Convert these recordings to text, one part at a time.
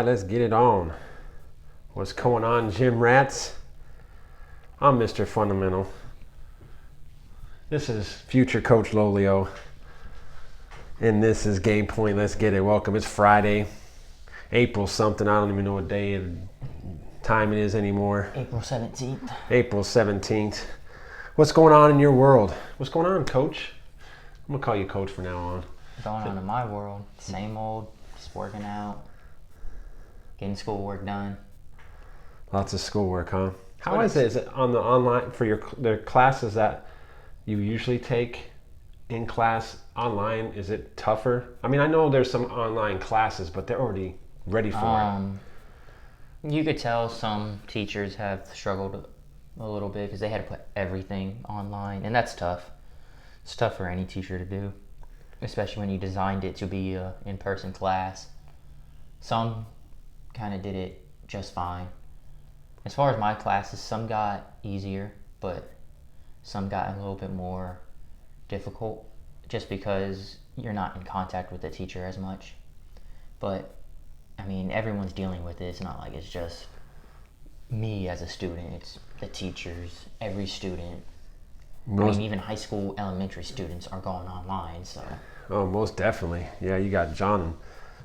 right, let's get it on. What's going on, gym rats? I'm Mr. Fundamental. This is future Coach Lolio. And this is Game Point. Let's get it. Welcome. It's Friday, April something. I don't even know what day and time it is anymore. April 17th. April 17th. What's going on in your world? What's going on, Coach? I'm going to call you Coach from now on. Going on in my world. Same old. Just working out. Getting schoolwork done. Lots of schoolwork, huh? How is it? Is it on the online for the classes that you usually take in class online? Is it tougher? I mean, I know there's some online classes, but they're already ready for it. You could tell some teachers have struggled a little bit because they had to put everything online, and that's tough. It's tough for any teacher to do, especially when you designed it to be an in-person class. Some kind of did it just fine. As far as my classes, some got easier, but some got a little bit more difficult just because you're not in contact with the teacher as much. But, I mean, everyone's dealing with it. It's not like it's just me as a student. It's the teachers, every student. I mean, even high school, elementary students are going online, so. Oh, most definitely. Yeah, you got John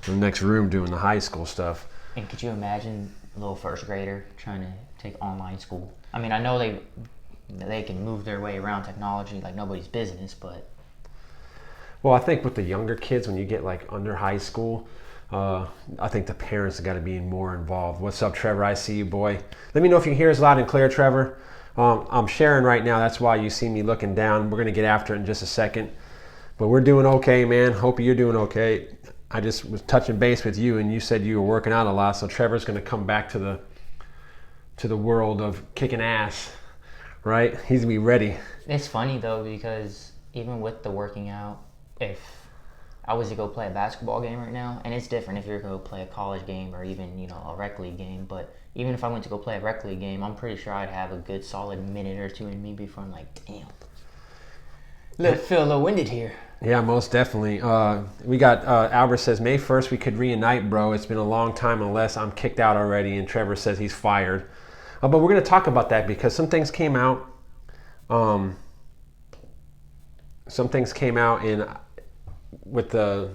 in the next room doing the high school stuff. And could you imagine a little first grader trying to take online school? I mean, I know they can move their way around technology like nobody's business, but... Well, I think with the younger kids, when you get like under high school, I think the parents have got to be more involved. What's up, Trevor? I see you, boy. Let me know if you can hear us loud and clear, Trevor. I'm sharing right now. That's why you see me looking down. We're going to get after it in just a second. But we're doing okay, man. Hope you're doing okay. I just was touching base with you, and you said you were working out a lot. So Trevor's going to come back to the world of kicking ass, right? He's going to be ready. It's funny, though, because even with the working out, if I was to go play a basketball game right now, and it's different if you're going to go play a college game or even, a rec league game, but even if I went to go play a rec league game, I'm pretty sure I'd have a good solid minute or two in me before I'm like, damn. Feel a little winded here. Yeah, most definitely. We got Albert says May 1st we could reunite, bro. It's been a long time unless I'm kicked out already. And Trevor says he's fired. But we're going to talk about that because some things came out. In with the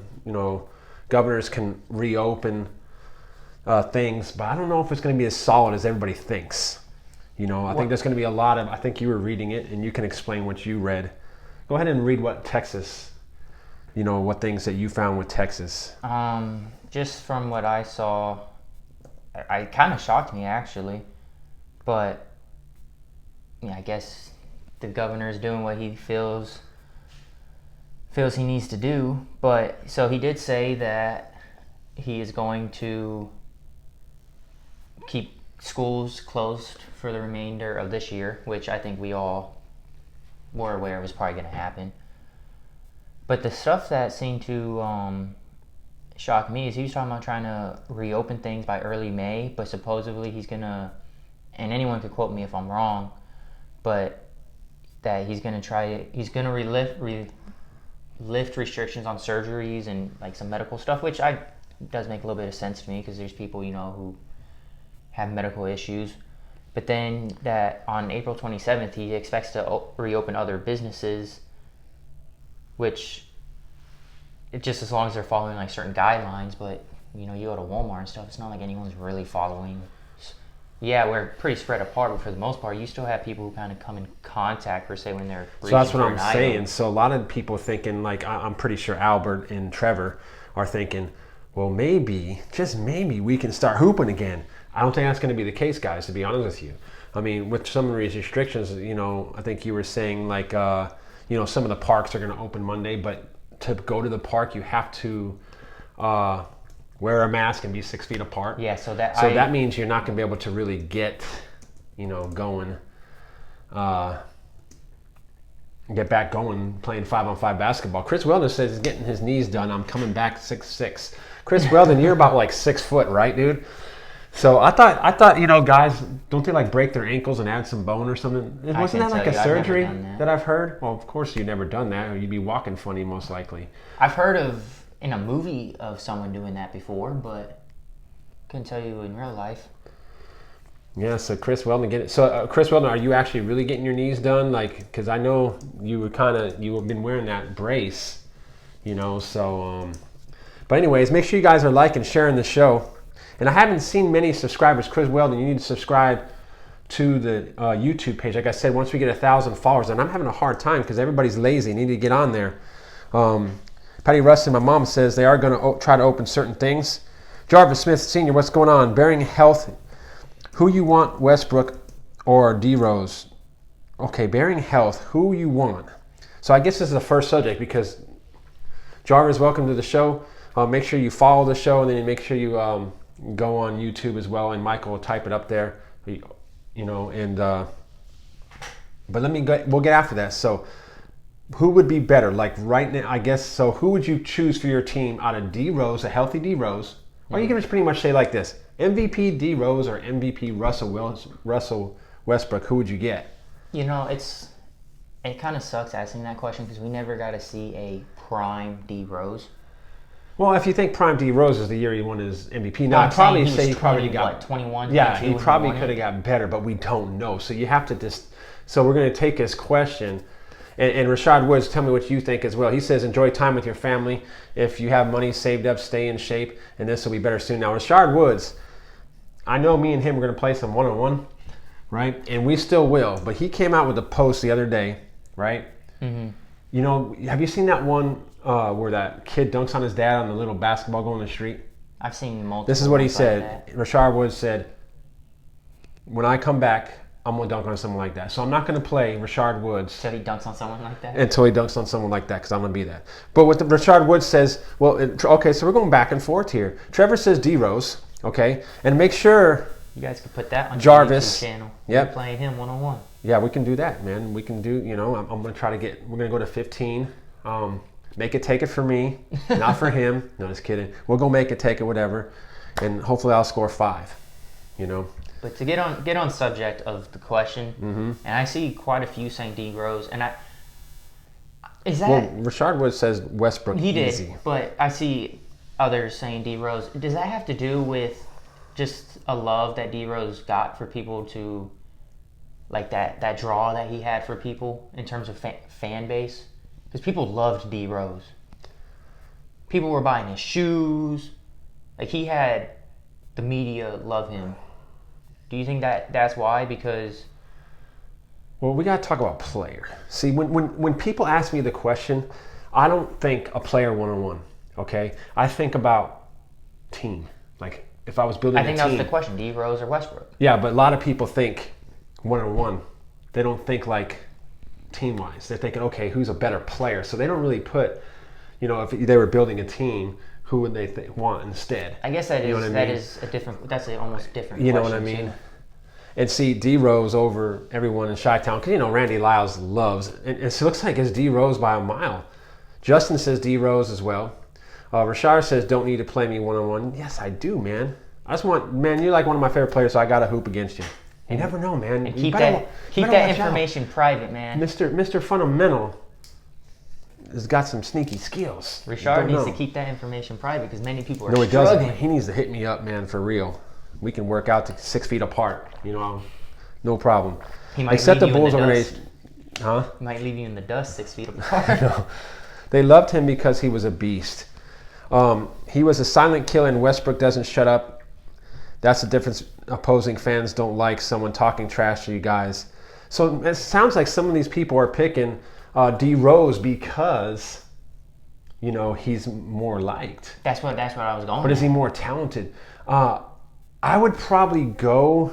governors can reopen things, but I don't know if it's going to be as solid as everybody thinks. I think there's going to be a lot of. I think you were reading it, and you can explain what you read. Go ahead and read what Texas, what things that you found with Texas. Just from what I saw, it kind of shocked me actually, but I guess the governor is doing what he feels he needs to do. But so he did say that he is going to keep schools closed for the remainder of this year, which I think we all were aware was probably going to happen. But the stuff that seemed to shock me is he was talking about trying to reopen things by early May, but supposedly he's going to, and anyone could quote me if I'm wrong, but that he's going to lift restrictions on surgeries and like some medical stuff, which does make a little bit of sense to me because there's people, who have medical issues. But then that on April 27th, he expects to reopen other businesses, which just as long as they're following like certain guidelines. But you go to Walmart and stuff, it's not like anyone's really following. Yeah, we're pretty spread apart, but for the most part, you still have people who kind of come in contact per se when they're so that's what I'm saying. So a lot of people thinking, like I'm pretty sure Albert and Trevor are thinking, well, maybe, just maybe, we can start hooping again. I don't think that's going to be the case, guys, to be honest with you. I mean, with some of these restrictions, I think you were saying like, some of the parks are going to open Monday, but to go to the park, you have to wear a mask and be 6 feet apart. Yeah, so that means you're not going to be able to really get, going, get back going, playing 5-on-5 basketball. Chris Weldon says he's getting his knees done. I'm coming back 6'6". Chris Weldon, you're about like 6 foot, right, dude? So I thought, guys, don't they like break their ankles and add some bone or something? Wasn't that like a surgery that I've heard? Well, of course you've never done that, or you'd be walking funny most likely. I've heard of in a movie of someone doing that before, but Couldn't tell you in real life. Yeah, so Chris Weldon get it. So Chris Weldon, are you actually really getting your knees done? Like, because I know you have been wearing that brace, So, but anyways, make sure you guys are liking, sharing the show. And I haven't seen many subscribers. Chris Weldon, you need to subscribe to the YouTube page. Like I said, once we get 1,000 followers, and I'm having a hard time because everybody's lazy. Need to get on there. Patty Rustin, my mom says they are going to try to open certain things. Jarvis Smith Sr., what's going on? Bearing Health. Who you want, Westbrook or D Rose? Okay, Bearing Health. Who you want? So I guess this is the first subject because Jarvis, welcome to the show. Make sure you follow the show, and then make sure you go on YouTube as well. And Michael will type it up there, But we'll get after that. So, who would be better? Like right now, I guess. So, who would you choose for your team out of D Rose, a healthy D Rose? Or you can just pretty much say like this: MVP D Rose or MVP Russell Westbrook. Who would you get? It kind of sucks asking that question because we never got to see a prime D Rose. Well, if you think prime D Rose is the year he won his MVP, now I'd probably say he probably got 21. Yeah, he probably could have got better, but we don't know. So you have to just. So we're going to take his question. And Rashad Woods, tell me what you think as well. He says, enjoy time with your family. If you have money saved up, stay in shape, and this will be better soon. Now, Rashad Woods, I know me and him are going to play some one-on-one, right? And we still will. But he came out with a post the other day, right? Mm-hmm. Have you seen that one where that kid dunks on his dad on the little basketball goal in the street? I've seen multiple. This is what he said. Rashad Woods said, when I come back, I'm going to dunk on someone like that. So I'm not going to play Rashad Woods. Until he dunks on someone like that? Until he dunks on someone like that, because I'm going to be that. But what Rashad Woods says, okay, so we're going back and forth here. Trevor says D-Rose, okay? And make sure... You guys could put that on Jarvis, your YouTube channel. Yep. We're playing him one-on-one. Yeah, we can do that, man. We can do, I'm going to try to we're going to go to 15. Make it take it for me, not for him. No, just kidding. We'll go make it take it, whatever. And hopefully I'll score 5, But to get on subject of the question, and I see quite a few saying D Rose, and Rashad Woods says Westbrook he did, easy. But I see others saying D Rose. Does that have to do with just a love that D Rose got for people to, like that draw that he had for people in terms of fan base? Because people loved D Rose. People were buying his shoes. Like he had the media love him. Do you think that's why? Because... Well, we got to talk about player. See, when people ask me the question, I don't think a player one-on-one, okay? I think about team. Like, if I was building a team... I think that was the question, D Rose or Westbrook. Yeah, but a lot of people think one-on-one. They don't think, like, team-wise. They're thinking, okay, who's a better player? So they don't really put, if they were building a team... Who would they want instead? I guess that's an almost different. You know what I mean? Too. And see D Rose over everyone in Chi-Town because Randy Lyles loves, and it looks like it's D Rose by a mile. Justin says D Rose as well. Rashard says don't need to play me one-on-one. Yes, I do, man. You're like one of my favorite players, so I got to hoop against you. You never know, man. And keep that information private, man. Mr. Fundamental has got some sneaky skills. Richard needs to keep that information private because many people are struggling. No, he doesn't. He needs to hit me up, man, for real. We can work out to 6 feet apart, no problem. He might leave you in the dust. Huh? He might leave you in the dust 6 feet apart. No. They loved him because he was a beast. He was a silent killer, and Westbrook doesn't shut up. That's the difference. Opposing fans don't like someone talking trash to you guys. So it sounds like some of these people are picking D Rose because he's more liked. That's what I was going. But is he more talented? I would probably go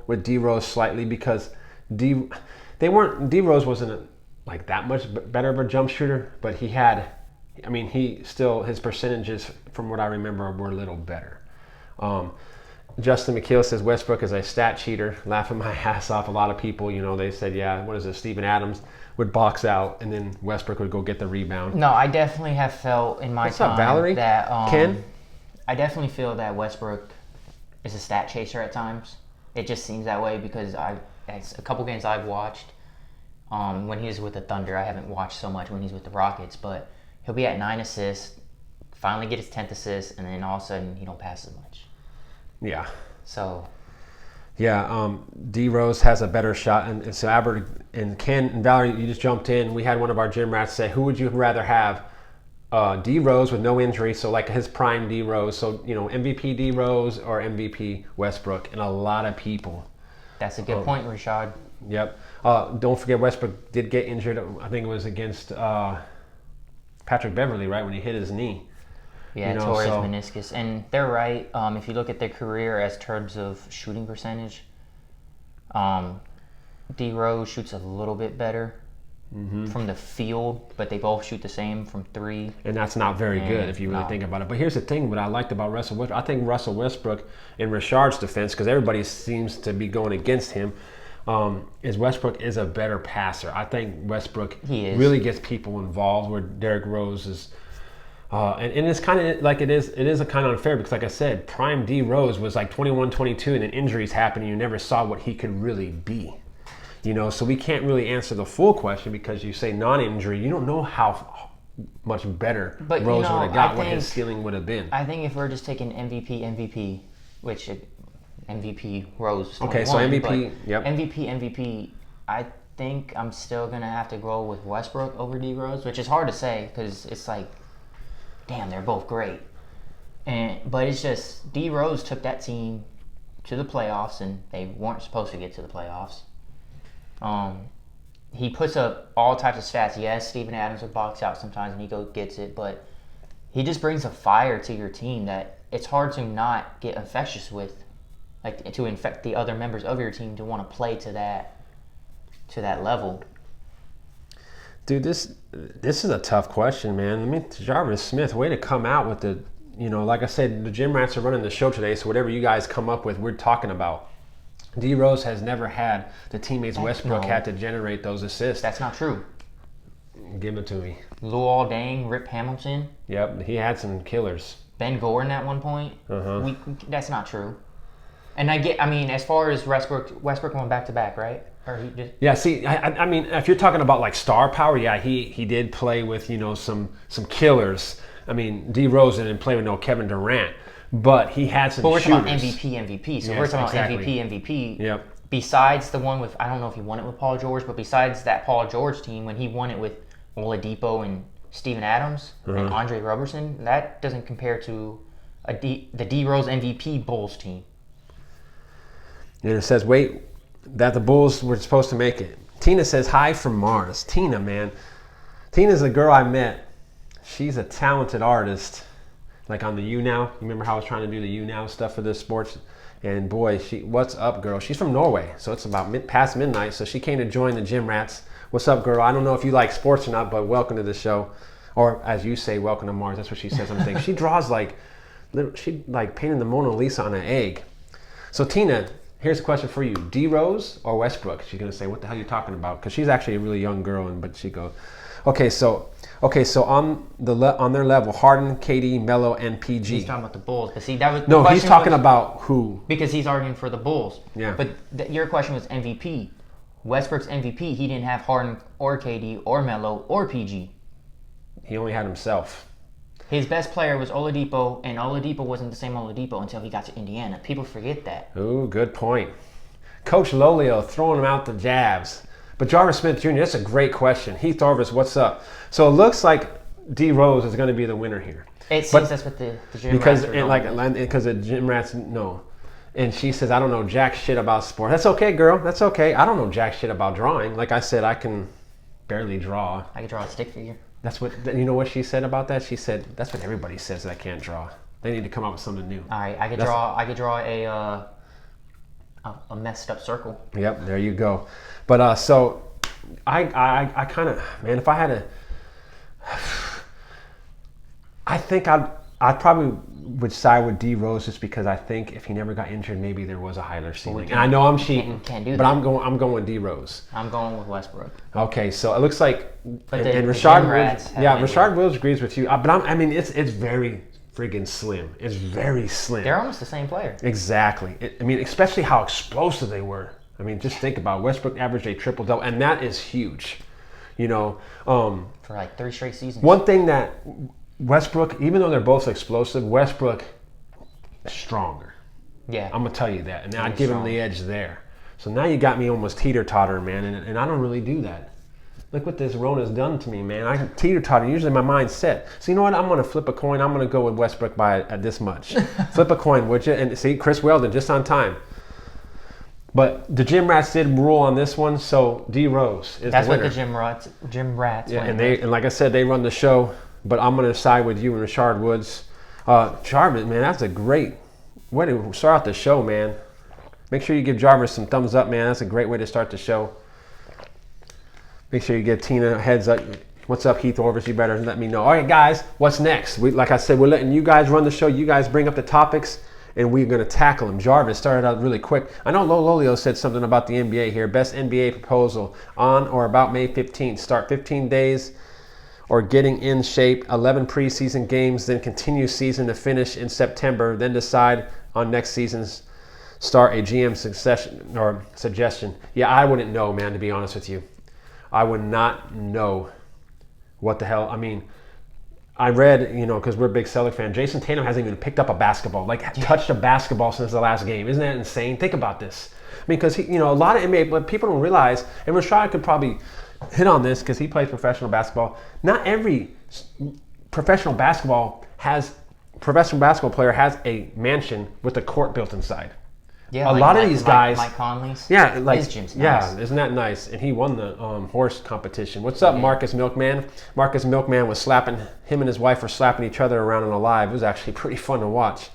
with D Rose slightly because D Rose wasn't like that much better of a jump shooter, but his percentages from what I remember were a little better. Justin McKeel says Westbrook is a stat cheater, laughing my ass off. A lot of people, they said, Steven Adams would box out and then Westbrook would go get the rebound. No, I definitely have felt in my What's time up, Valerie? that Ken? I definitely feel that Westbrook is a stat chaser at times. It just seems that way because it's a couple games I've watched when he was with the Thunder. I haven't watched so much when he's with the Rockets, but he'll be at 9 assists, finally get his 10th assist, and then all of a sudden he don't pass as much. Yeah. So Yeah, D Rose has a better shot, and so Albert and Ken and Valerie, you just jumped in. We had one of our gym rats say, "Who would you rather have, D Rose with no injury, so like his prime D Rose, so MVP D Rose or MVP Westbrook?" And a lot of people. that's a good point, Rashad. Yep. Don't forget Westbrook did get injured. I think it was against Patrick Beverly, right, when he hit his knee. Yeah, tore his meniscus. And they're right. If you look at their career as terms of shooting percentage, D Rose shoots a little bit better from the field, but they both shoot the same from three. And that's not very good if you really think about it. But here's the thing: what I liked about Russell Westbrook, I think Russell Westbrook, in Rashard's defense, because everybody seems to be going against him, is Westbrook is a better passer. I think Westbrook really gets people involved, where Derrick Rose is. And it's kind of like it is a kind of unfair because, like I said, prime D Rose was like 21, 22, and then injuries happened and you never saw what he could really be. So we can't really answer the full question because you say non-injury, you don't know how much better Rose would have got, what his ceiling would have been. I think if we're just taking MVP, which MVP Rose. Okay, so MVP, yep. MVP, I think I'm still going to have to go with Westbrook over D Rose, which is hard to say because it's like, damn, they're both great. But it's just D Rose took that team to the playoffs, and they weren't supposed to get to the playoffs. He puts up all types of stats. Yes, Steven Adams would box out sometimes, and he gets it, but he just brings a fire to your team that it's hard to not get infectious with, like to infect the other members of your team to want to play to that level. Dude, this is a tough question, man. Jarvis Smith, way to come out with the, like I said, the gym rats are running the show today, so whatever you guys come up with, we're talking about. D Rose has never had the teammates Westbrook had to generate those assists. That's not true. Give it to me. Luol Deng, Rip Hamilton. Yep, he had some killers. Ben Gordon at one point. That's not true. And as far as Westbrook went back to back, right? Or he just... Yeah, see, I mean, if you're talking about like star power, yeah, he did play with some killers. I mean, D Rose didn't play with no Kevin Durant, but he had some. But we're shooters. talking about MVP. So we're talking about MVP. Yep. Besides the one with, I don't know if he won it with Paul George, but besides that Paul George team, when he won it with Oladipo and Steven Adams and Andre Roberson, that doesn't compare to the D Rose MVP Bulls team. And it says, wait, that the Bulls were supposed to make it. Tina says, hi from Mars. Tina, man. Tina's a girl I met. She's a talented artist. Like on the You Now. You remember how I was trying to do the You Now stuff for this sports? And boy, what's up, girl? She's from Norway, so it's about past midnight. So she came to join the Gym Rats. What's up, girl? I don't know if you like sports or not, but welcome to the show. Or as you say, welcome to Mars. That's what she says. I'm thinking. She draws she painted the Mona Lisa on an egg. So Tina, here's a question for you: D Rose or Westbrook? She's gonna say, "What the hell are you talking about?" Because she's actually a really young girl, but she goes, "Okay, so on their level, Harden, KD, Melo, and PG." He's talking about the Bulls, but see that was no. He's talking about who? Because he's arguing for the Bulls. Yeah. But your question was MVP. Westbrook's MVP. He didn't have Harden or KD or Melo or PG. He only had himself. His best player was Oladipo, and Oladipo wasn't the same Oladipo until he got to Indiana. People forget that. Ooh, good point. Coach Lolio throwing him out the jabs. But Jarvis Smith Jr., that's a great question. Heath Jarvis, what's up? So it looks like D Rose is going to be the winner here. It seems that's what the gym rats are doing. Because the gym rats know. And she says, I don't know jack shit about sport. That's okay, girl. That's okay. I don't know jack shit about drawing. Like I said, I can barely draw. I can draw a stick figure. That's what, you know what she said about that? She said, that's what everybody says that I can't draw. They need to come up with something new. All right, I could draw a messed up circle. Yep, there you go. But so I kind of, man, if I had to, I think I'd probably would side with D Rose just because I think if he never got injured, maybe there was a higher ceiling. And I know I'm cheating, can't do that. But I'm going with D Rose. I'm going with Westbrook. Okay, so it looks like, but and Rashard Wills agrees with you. But it's very friggin' slim. It's very slim. They're almost the same player. Exactly. Especially how explosive they were. Just think about it. Westbrook averaged a triple-double, and that is huge. For like 3 straight seasons. One thing that Westbrook, even though they're both explosive, Westbrook is stronger. Yeah. I'm going to tell you that. And I'd He's give him strong. the edge there. So now you got me almost teeter-totter, man, and I don't really do that. Look what this Rona's done to me, man. I teeter-totter. Usually my mind's set. So you know what? I'm going to flip a coin. I'm going to go with Westbrook by this much. Flip a coin, would you? And see, Chris Weldon, just on time. But the Gym Rats did rule on this one, so D Rose is That's the winner. what the Gym Rats Yeah, win. and like I said, they run the show. But I'm going to side with you and Rashard Woods. Jarvis, man, that's a great way to start out the show, man. Make sure you give Jarvis some thumbs up, man. That's a great way to start the show. Make sure you give Tina a heads up. What's up, Heath Orvis? You better let me know. All right, guys, what's next? Like I said, we're letting you guys run the show. You guys bring up the topics, and we're going to tackle them. Jarvis started out really quick. I know Lolio said something about the NBA here. Best NBA proposal on or about May 15th. Start 15 days or getting in shape. 11 preseason games, then continue season to finish in September. Then decide on next season's start a GM succession or suggestion. Yeah, I wouldn't know, man, to be honest with you. I would not know what the hell. I mean, I read, because we're a big Celtic fan, Jason Tatum hasn't even picked up a basketball, touched a basketball since the last game. Isn't that insane? Think about this. I mean, because, a lot of NBA, but people don't realize, and Rashad could probably hit on this because he plays professional basketball. Not every professional basketball player has a mansion with a court built inside. Yeah, a lot of these guys. Mike Conley's. Yeah, his gym's nice. Yeah, isn't that nice? And he won the horse competition. What's up, Marcus Milkman? Marcus Milkman was slapping. Him and his wife were slapping each other around on a live. It was actually pretty fun to watch.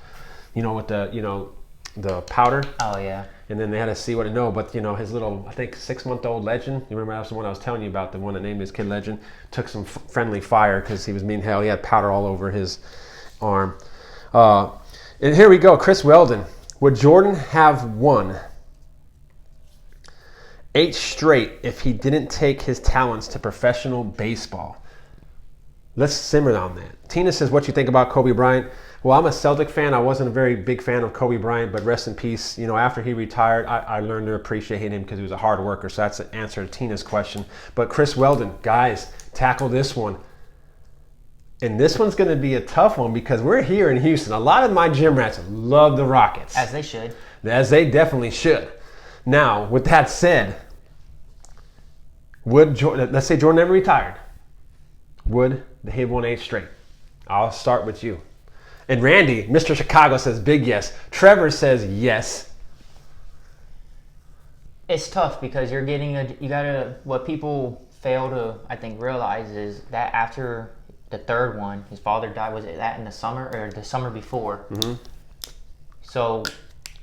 With the powder. Oh yeah. And then they had to see what to know. But his little, I think 6-month-old Legend. You remember that's the one I was telling you about, the one that named his kid Legend. Took some friendly fire because he was mean hell. He had powder all over his arm. And here we go, Chris Weldon. Would Jordan have won 8 straight if he didn't take his talents to professional baseball? Let's simmer on that. Tina says, what you think about Kobe Bryant? Well, I'm a Celtic fan. I wasn't a very big fan of Kobe Bryant, but rest in peace. After he retired, I learned to appreciate him because he was a hard worker. So that's the answer to Tina's question. But Chris Weldon, guys, tackle this one. And this one's going to be a tough one because we're here in Houston. A lot of my Gym Rats love the Rockets. As they should. As they definitely should. Now, with that said, let's say Jordan never retired. Would he have won 8 straight? I'll start with you. And Randy, Mr. Chicago, says big yes. Trevor says yes. It's tough because what people fail to, I think, realize is that after the third one, his father died. Was it that in the summer or the summer before? Mm-hmm. So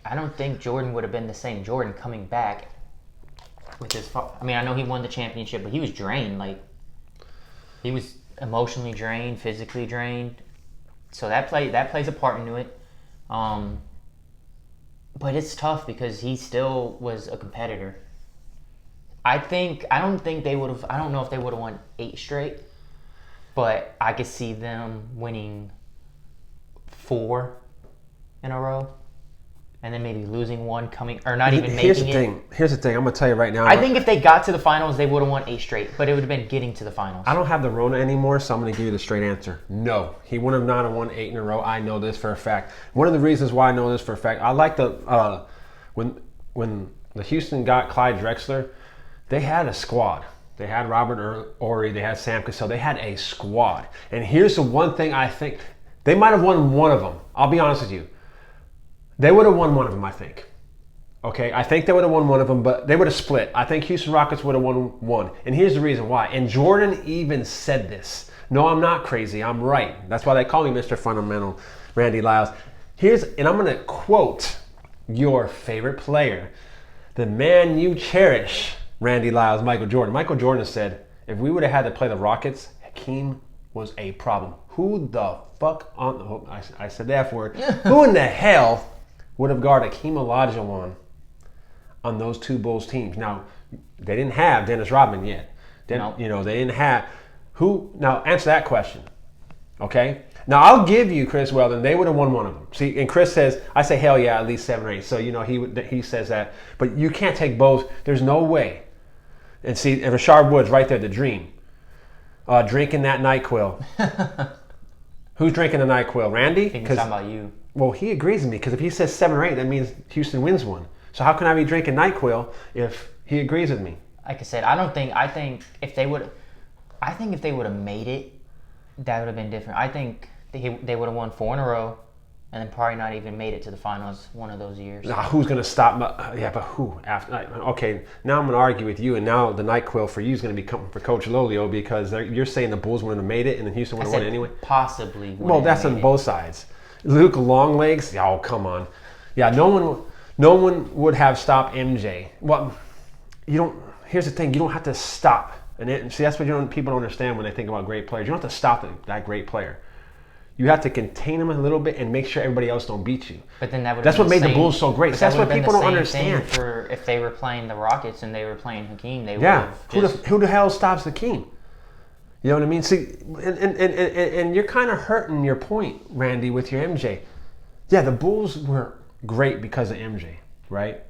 I don't think Jordan would have been the same Jordan coming back with his father. I mean, I know he won the championship, but he was drained. He was emotionally drained, physically drained. So that plays a part into it. But it's tough because he still was a competitor. I don't know if they would have won 8 straight. But I could see them winning 4 in a row, and then maybe losing one or not even making it. Here's the thing. I'm gonna tell you right now. I think if they got to the finals, they would have won 8 straight, but it would have been getting to the finals. I don't have the Rona anymore, so I'm gonna give you the straight answer. No, he would have not won 8 in a row. I know this for a fact. One of the reasons why I know this for a fact, I like when the Houston got Clyde Drexler, they had a squad. They had Robert Ory, they had Sam Cassell, they had a squad. And here's the one thing I think, they might have won one of them. I'll be honest with you. They would have won one of them, I think. Okay, I think they would have won one of them, but they would have split. I think Houston Rockets would have won one. And here's the reason why. And Jordan even said this. No, I'm not crazy, I'm right. That's why they call me Mr. Fundamental, Randy Lyles. And I'm gonna quote your favorite player, the man you cherish, Randy Lyles, Michael Jordan. Michael Jordan said, if we would have had to play the Rockets, Hakeem was a problem. Who the fuck I said that word. Who in the hell would have guarded Hakeem Olajuwon on those 2 Bulls teams? Now, they didn't have Dennis Rodman yet. They didn't have who. Now, answer that question. Okay? Now, I'll give you Chris Weldon. They would have won one of them. See, and Chris says, I say, hell yeah, at least 7 or 8. So, he says that. But you can't take both. There's no way. And see, and Rashard Woods right there, the dream. Drinking that NyQuil. Who's drinking the NyQuil? Randy? I think he's talking about you. Well, he agrees with me because if he says 7 or 8, that means Houston wins one. So how can I be drinking NyQuil if he agrees with me? Like I said, I think if they would have made it, that would have been different. I think they would have won 4 in a row, and then probably not even made it to the finals one of those years. Now, who's going to stop? Yeah, but who? Okay, now I'm going to argue with you, and now the NyQuil for you is going to be coming for Coach Lolio because you're saying the Bulls wouldn't have made it, and then Houston would have won anyway. Possibly. Well, that's on both sides. Luke Longlegs. Oh, come on. Yeah, no one would have stopped MJ. Well, you don't. Here's the thing: you don't have to stop. And see, that's what people don't understand when they think about great players. You don't have to stop that great player. You have to contain him a little bit and make sure everybody else don't beat you. But then that's what made the Bulls so great. That's what people don't understand. For if they were playing the Rockets and they were playing Hakeem, they would who the hell stops Hakeem? You know what I mean? See, and you're kind of hurting your point, Randy, with your MJ. Yeah, the Bulls were great because of MJ, right?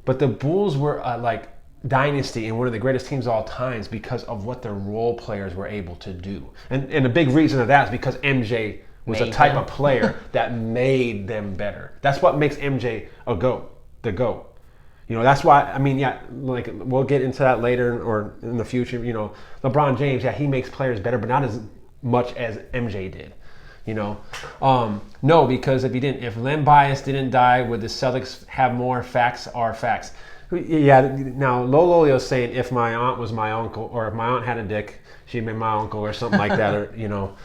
But the Bulls were like dynasty and one of the greatest teams of all times because of what their role players were able to do. And the big reason of that is because MJ was a type of player that made them better. That's what makes MJ the GOAT. You know, that's why, I mean, yeah, like we'll get into that later or in the future. You know, LeBron James, yeah, he makes players better, but not as much as MJ did. You know, no, because if Len Bias didn't die, would the Celtics have more? Facts are facts. Yeah, now Lolio's saying if my aunt was my uncle, or if my aunt had a dick, she'd be my uncle, or something like that, or you know.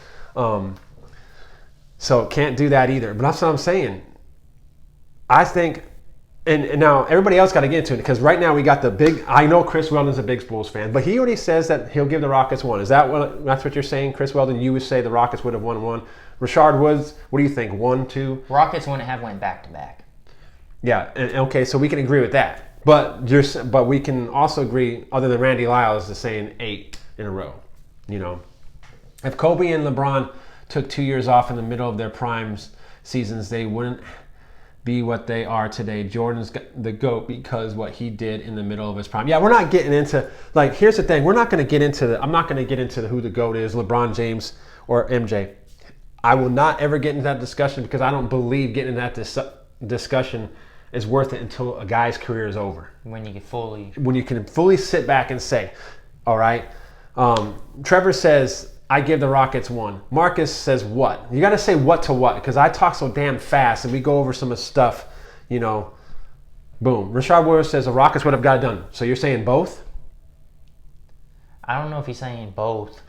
So can't do that either. But that's what I'm saying. I think, and now everybody else got to get into it because right now we got the big. I know Chris Weldon's a big Bulls fan, but he already says that he'll give the Rockets one. Is that's what you're saying, Chris Weldon? You would say the Rockets would have won one. Rashard Woods, what do you think? 1, 2? Rockets wouldn't have went back to back. Yeah, and okay, so we can agree with that. But we can also agree, other than Randy Lyles, is saying 8 in a row. You know, if Kobe and LeBron took 2 years off in the middle of their prime seasons, they wouldn't be what they are today. Jordan's the GOAT because what he did in the middle of his prime. Yeah, we're not getting into, like, here's the thing. We're not going to get into I'm not going to get into who the GOAT is, LeBron James or MJ. I will not ever get into that discussion because I don't believe getting into that discussion is worth it until a guy's career is over. When you can fully sit back and say, all right. Trevor says, I give the Rockets 1. Marcus says what? You got to say what to what because I talk so damn fast and we go over some of the stuff, you know. Boom. Rashard Williams says the Rockets would have got it done. So you're saying both? I don't know if he's saying both.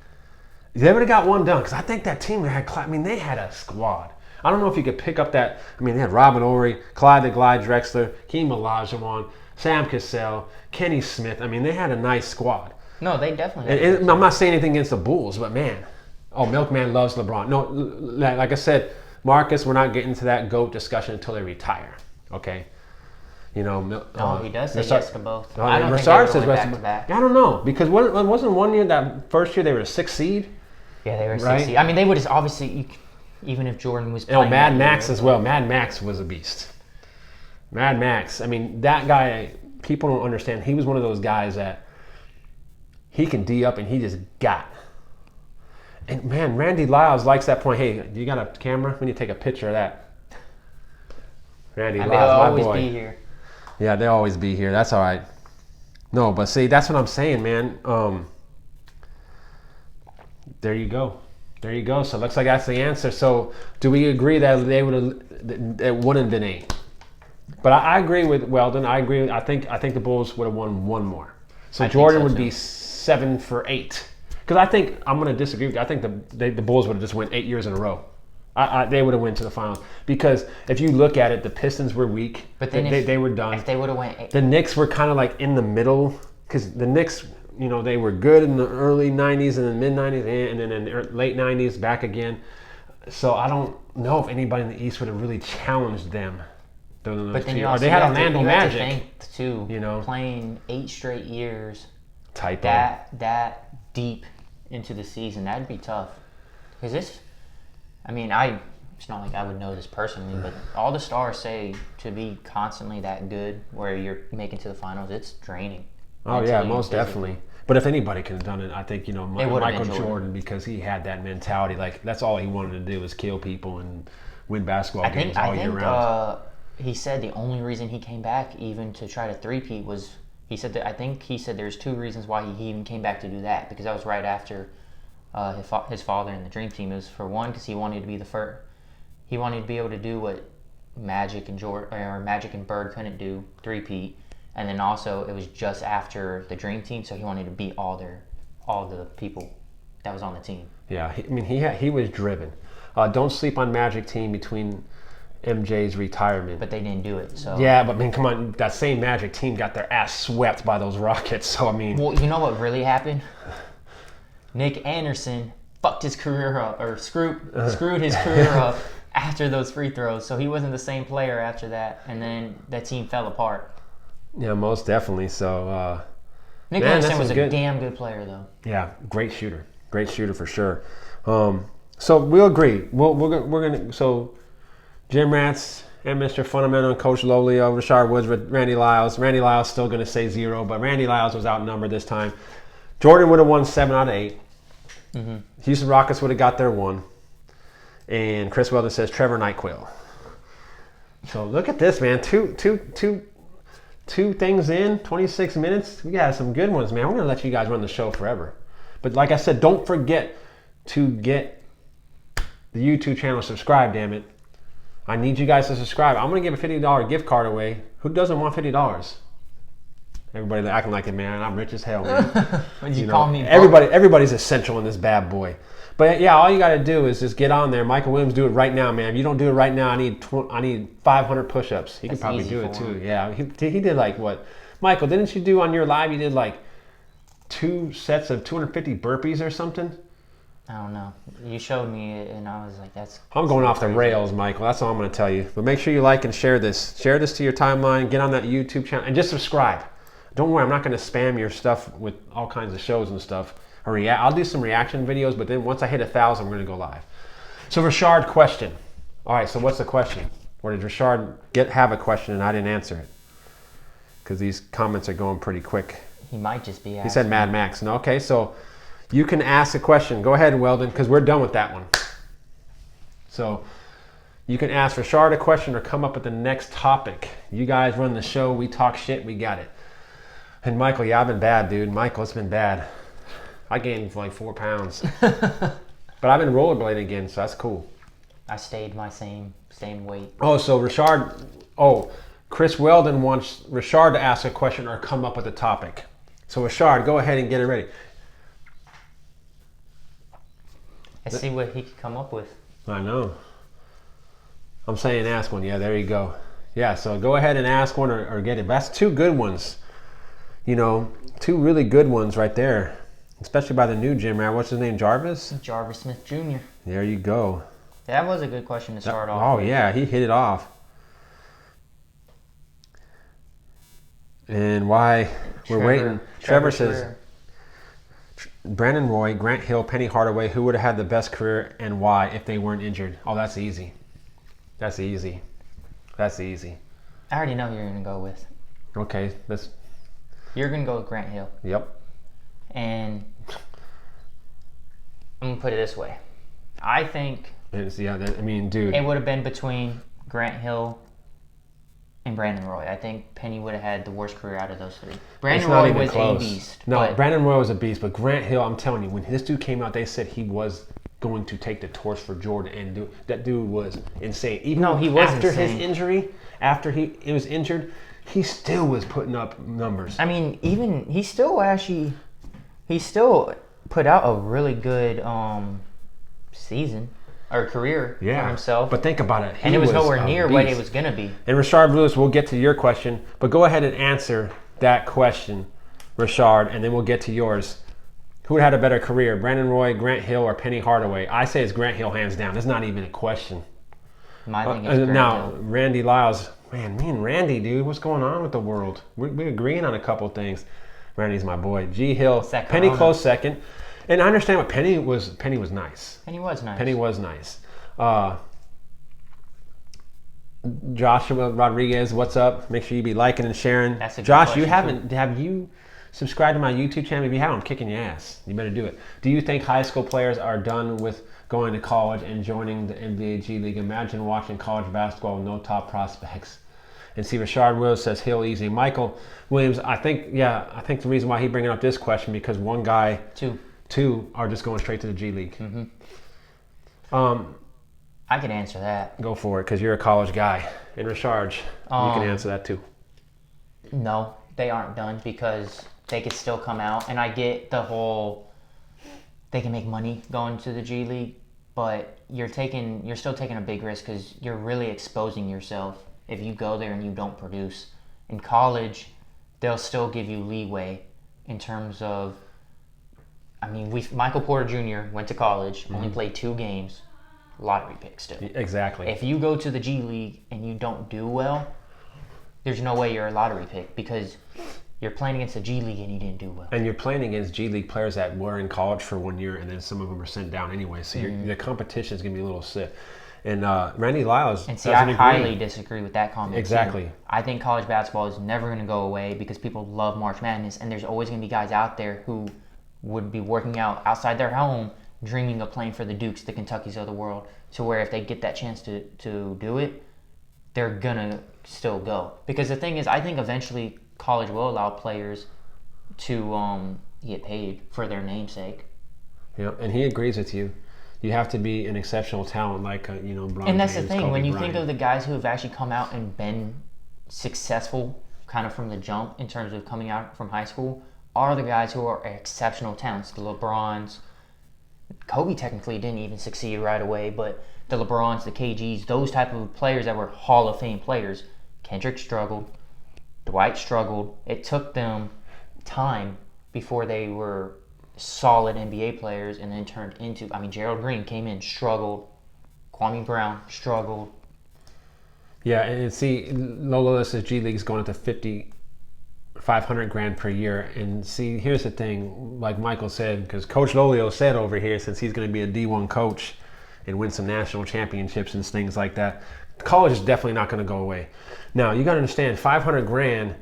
They would have got one done because I think that team they had a squad. I don't know if you could pick up that. I mean, they had Robin Ory, Clyde the Glide Drexler, Keem Olajuwon, Sam Cassell, Kenny Smith. I mean, they had a nice squad. No, they definitely did. And I'm not saying anything against the Bulls, but man, Milkman loves LeBron. No, like I said, Marcus, we're not getting to that GOAT discussion until they retire. Okay, you know. He does say yes to both. I don't think they went back to back. I don't know because wasn't one year that first year they were a 6th seed. Yeah, they were a 6th seed. I mean, they would just obviously. Even if Jordan was playing. Mad Max as well. Mad Max was a beast. Mad Max. I mean, that guy, people don't understand. He was one of those guys that he can D up and he just got. And man, Randy Lyles likes that point. Hey, you got a camera? We need to take a picture of that. Randy Lyles, my boy. They'll always be here. Yeah, they'll always be here. That's all right. No, but see, that's what I'm saying, man. There you go. There you go. So it looks like that's the answer. So do we agree that it wouldn't have been 8? But I agree with Weldon. I agree. I think the Bulls would have won one more. So Jordan would be 7 for 8. Because I think I'm going to disagree with you. I think the Bulls would have just went 8 years in a row. They would have went to the finals. Because if you look at it, the Pistons were weak. But then they were done. If they would have went 8. The Knicks were kind of like in the middle. Because the Knicks, you know, they were good in the early 90s and the mid-90s and then in the late 90s back again. So I don't know if anybody in the East would have really challenged them. But then they had Orlando Magic. You have to think, too, you know, playing 8 straight years that deep into the season, that'd be tough. Because it's not like I would know this personally, but all the stars say to be constantly that good where you're making to the finals, it's draining. Oh, yeah, most definitely. But if anybody could have done it, I think, It would have Michael been Jordan. Jordan, because he had that mentality. Like, that's all he wanted to do was kill people and win basketball games all year round. He said the only reason he came back even to try to three-peat was he said there's 2 reasons why he even came back to do that, because that was right after his father and the Dream Team. It was for one because he wanted to be the first. He wanted to be able to do what Magic and Bird couldn't do, three-peat, and then also it was just after the Dream Team, so he wanted to beat all the people that was on the team. Yeah, he was driven. Don't sleep on Magic team between MJ's retirement. But they didn't do it, so... Yeah, but come on, that same Magic team got their ass swept by those Rockets, so Well, you know what really happened? Nick Anderson fucked his career up, or screwed his career up after those free throws, so he wasn't the same player after that, and then that team fell apart. Yeah, most definitely, so... Nick Anderson was a damn good player, though. Yeah, great shooter for sure. So we'll agree. We're gonna. So Jim Rats and Mr. Fundamental and Coach Lolio, Rashard Woods, Randy Lyles. Randy Lyles still gonna say 0, but Randy Lyles was outnumbered this time. Jordan would have won 7 out of 8. Mm-hmm. Houston Rockets would have got their 1. And Chris Weldon says Trevor Nyquil. So look at this, man. Two things in, 26 minutes. We got some good ones, man. We're gonna let you guys run the show forever. But like I said, don't forget to get the YouTube channel subscribed, damn it. I need you guys to subscribe. I'm going to give a $50 gift card away. Who doesn't want $50? Everybody acting like it, man. I'm rich as hell, man. What did you call me? Everybody's essential in this bad boy. But yeah, all you got to do is just get on there. Michael Williams, do it right now, man. If you don't do it right now, I need 500 push-ups. He can probably do it too. Him. Yeah, he did like what? Michael, didn't you do on your live? You did like 2 sets of 250 burpees or something? I don't know. You showed me it, and I was like, that's... I'm going off the rails, Michael. That's all I'm going to tell you. But make sure you like and share this. Share this to your timeline. Get on that YouTube channel. And just subscribe. Don't worry, I'm not going to spam your stuff with all kinds of shows and stuff. I'll do some reaction videos, but then once I hit 1,000, I'm going to go live. So, Rashard, question. All right, so what's the question? Or did Rashard have a question and I didn't answer it? Because these comments are going pretty quick. He might just be asking. He said Mad Max. No, okay, so... You can ask a question. Go ahead, Weldon, because we're done with that one. So you can ask Rashard a question or come up with the next topic. You guys run the show. We talk shit. We got it. And Michael, yeah, I've been bad, dude. Michael, it's been bad. I gained like 4 pounds. But I've been rollerblading again, so that's cool. I stayed my same weight. Oh, so Rashard... Oh, Chris Weldon wants Rashard to ask a question or come up with a topic. So Rashard, go ahead and get it ready. Let's see what he could come up with. I know. I'm saying ask one. Yeah, there you go. Yeah, so go ahead and ask one or get it. That's 2 good ones. 2 really good ones right there. Especially by the new gym rat. What's his name? Jarvis Smith Jr. There you go. That was a good question to start off. Oh, with. yeah, he hit it off. And why we're waiting. Trevor says... Brandon Roy, Grant Hill, Penny Hardaway, who would have had the best career and why if they weren't injured? Oh, that's easy. That's easy. I already know who you're going to go with. Okay. You're going to go with Grant Hill. Yep. And I'm going to put it this way. I think dude. It would have been between Grant Hill and Brandon Roy. I think Penny would have had the worst career out of those 3. Brandon Roy was a beast. No, Brandon Roy was a beast, but Grant Hill, I'm telling you, when this dude came out, they said he was going to take the torch for Jordan, and that dude was insane. Even he was after insane. His injury, after he was injured, he still was putting up numbers. I mean, even he still put out a really good season. Or career for himself. But think about it. And it was nowhere near what it was going to be. And Rashard Lewis, we'll get to your question. But go ahead and answer that question, Rashard, and then we'll get to yours. Who had a better career, Brandon Roy, Grant Hill, or Penny Hardaway? I say it's Grant Hill hands down. It's not even a question. My thing is Grant now, Hill. Randy Lyles. Man, me and Randy, dude, what's going on with the world? We're agreeing on a couple things. Randy's my boy. G Hill, Penny close second. And I understand what Penny was nice. Penny was nice. Joshua Rodriguez, what's up? Make sure you be liking and sharing. That's a good Josh, question, have you Subscribe to my YouTube channel. If you haven't, I'm kicking your ass. You better do it. Do you think high school players are done with going to college and joining the NBA G League? Imagine watching college basketball with no top prospects. And see, Rashard Williams says Hill easy. Michael Williams, I think the reason why he's bringing up this question because one guy, two are just going straight to the G League. I can answer that. Go for it, because you're a college guy. And Rashard, you can answer that too. No, they aren't done because they could still come out. And I get the whole, they can make money going to the G League, but you're still taking a big risk because you're really exposing yourself if you go there and you don't produce. In college, they'll still give you leeway in terms of, I mean, Michael Porter Jr. went to college, only played 2 games, lottery pick still. Exactly. If you go to the G League and you don't do well, there's no way you're a lottery pick because you're playing against the G League and you didn't do well. And you're playing against G League players that were in college for 1 year, and then some of them are sent down anyway. So the competition is going to be a little stiff. And Randy Lyles and see, I highly disagree with that comment. Exactly. Too. I think college basketball is never going to go away because people love March Madness, and there's always going to be guys out there who would be working out outside their home, dreaming of playing for the Dukes, the Kentuckys of the world, to where if they get that chance to do it, they're going to still go. Because the thing is, I think eventually college will allow players to get paid for their namesake. Yeah, and he agrees with you. You have to be an exceptional talent like, LeBron And that's James, the thing, Kobe when you Bryant. think of the guys who have actually come out and been successful kind of from the jump in terms of coming out from high school, are the guys who are exceptional talents. The LeBrons, Kobe technically didn't even succeed right away, but the LeBrons, the KGs, those type of players that were Hall of Fame players. Kendrick struggled. Dwight struggled. It took them time before they were solid NBA players and then turned into, I mean, Gerald Green came in, struggled. Kwame Brown struggled. Yeah, and see, Lola says G League's going up to 500 grand per year. And see, here's the thing, like Michael said, because Coach Lolio said over here, since he's going to be a D1 coach and win some national championships and things like that, college is definitely not going to go away. Now, you got to understand, 500 grand